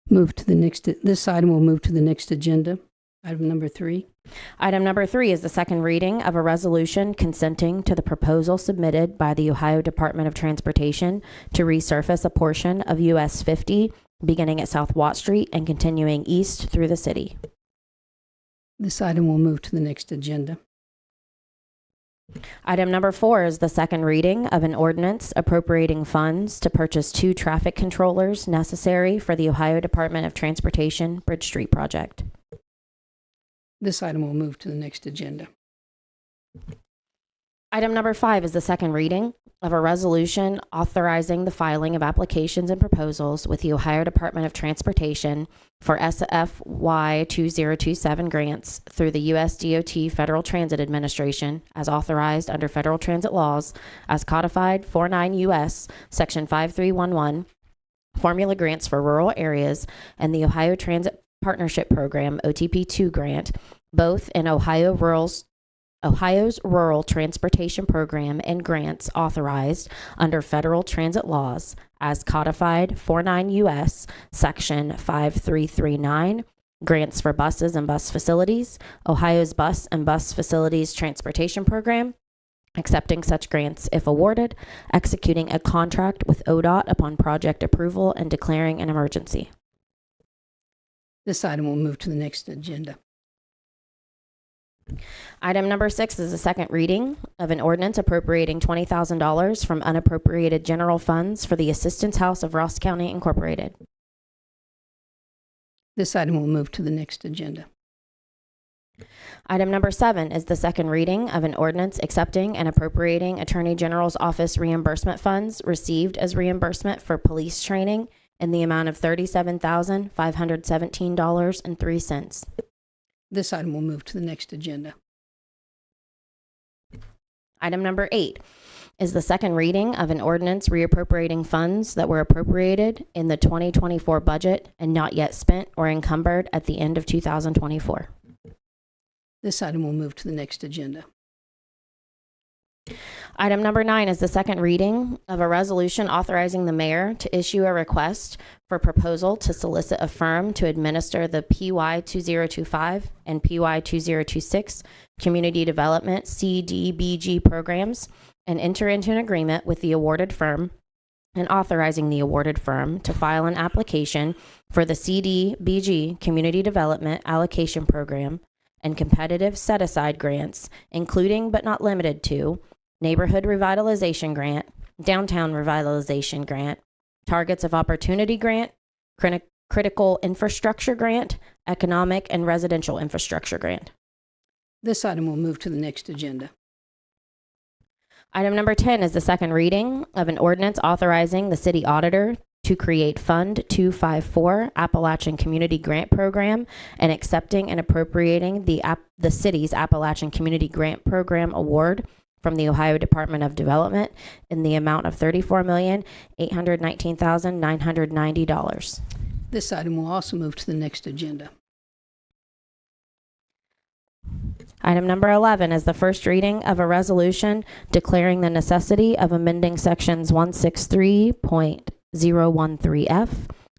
Move to the next, this item will move to the next agenda. Item number 3. Item number 3 is the second reading of a resolution consenting to the proposal submitted by the Ohio Department of Transportation to resurface a portion of US 50 beginning at South Watt Street and continuing east through the city. This item will move to the next agenda. Item number 4 is the second reading of an ordinance appropriating funds to purchase 2 traffic controllers necessary for the Ohio Department of Transportation Bridge Street project. This item will move to the next agenda. Item number 5 is the second reading of a resolution authorizing the filing of applications and proposals with the Ohio Department of Transportation for SFY 2027 grants through the US DOT Federal Transit Administration as authorized under federal transit laws as codified 49 US Section 5311, formula grants for rural areas, and the Ohio Transit Partnership Program OTP2 grant, both in Ohio's Rural Transportation Program and grants authorized under federal transit laws as codified 49 US Section 5339, grants for buses and bus facilities, Ohio's Bus and Bus Facilities Transportation Program, accepting such grants if awarded, executing a contract with ODOT upon project approval, and declaring an emergency. This item will move to the next agenda. Item number 6 is the second reading of an ordinance appropriating $20,000 from unappropriated general funds for the Assistance House of Ross County Incorporated. This item will move to the next agenda. Item number 7 is the second reading of an ordinance accepting and appropriating Attorney General's Office reimbursement funds received as reimbursement for police training in the amount of $37,517.03. This item will move to the next agenda. Item number 8 is the second reading of an ordinance reappropriating funds that were appropriated in the 2024 budget and not yet spent or encumbered at the end of 2024. This item will move to the next agenda. Item number 9 is the second reading of a resolution authorizing the mayor to issue a request for proposal to solicit a firm to administer the PY 2025 and PY 2026 Community Development CDBG programs and enter into an agreement with the awarded firm and authorizing the awarded firm to file an application for the CDBG Community Development Allocation Program and competitive set-aside grants, including but not limited to Neighborhood Revitalization Grant, Downtown Revitalization Grant, Targets of Opportunity Grant, Critical Infrastructure Grant, Economic and Residential Infrastructure Grant. This item will move to the next agenda. Item number 10 is the second reading of an ordinance authorizing the city auditor to create Fund 254 Appalachian Community Grant Program and accepting and appropriating the city's Appalachian Community Grant Program award from the Ohio Department of Development in the amount of $34,819,990. This item will also move to the next agenda. Item number 11 is the first reading of a resolution declaring the necessity of amending sections 163.013F,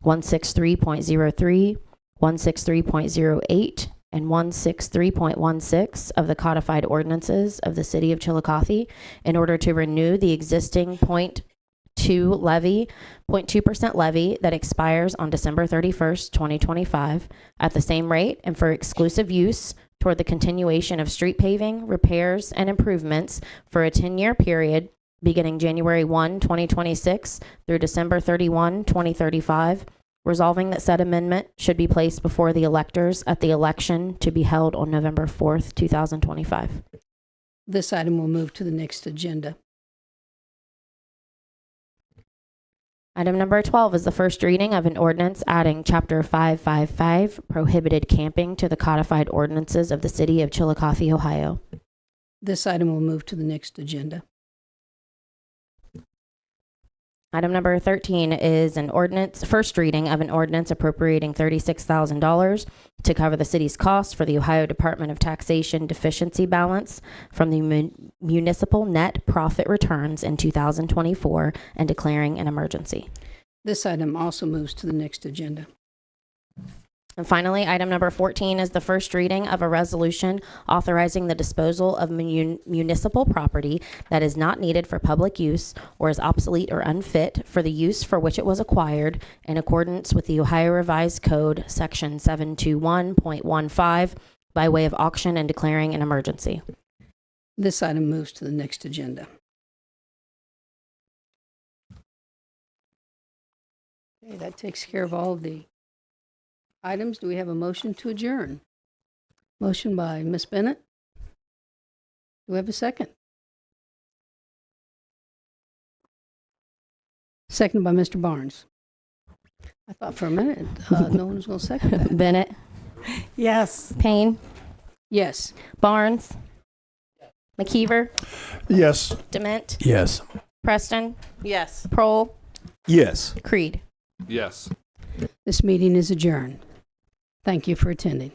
163.03, 163.08, and 163.16 of the codified ordinances of the city of Chiillicothe in order to renew the existing 0.2% levy that expires on December 31st, 2025 at the same rate and for exclusive use toward the continuation of street paving, repairs, and improvements for a 10-year period beginning January 1, 2026 through December 31, 2035, resolving that said amendment should be placed before the electors at the election to be held on November 4th, 2025. This item will move to the next agenda. Item number 12 is the first reading of an ordinance adding Chapter 555, prohibited camping, to the codified ordinances of the City of Chiillicothe, Ohio. This item will move to the next agenda. Item number 13 is an ordinance, first reading of an ordinance appropriating $36,000 to cover the city's costs for the Ohio Department of Taxation deficiency balance from the municipal net profit returns in 2024 and declaring an emergency. This item also moves to the next agenda. And finally, item number 14 is the first reading of a resolution authorizing the disposal of municipal property that is not needed for public use or is obsolete or unfit for the use for which it was acquired in accordance with the Ohio Revised Code, Section 721.15, by way of auction and declaring an emergency. This item moves to the next agenda. Okay, that takes care of all of the items. Do we have a motion to adjourn? Motion by Ms. Bennett. Do we have a second? Second by Mr. Barnes. I thought for a minute no one was going to second that. Bennett? Yes. Payne? Yes. Barnes? McKeever? Yes. Dement? Yes. Preston? Yes. Prohl? Yes. Creed? Yes. This meeting is adjourned. Thank you for attending.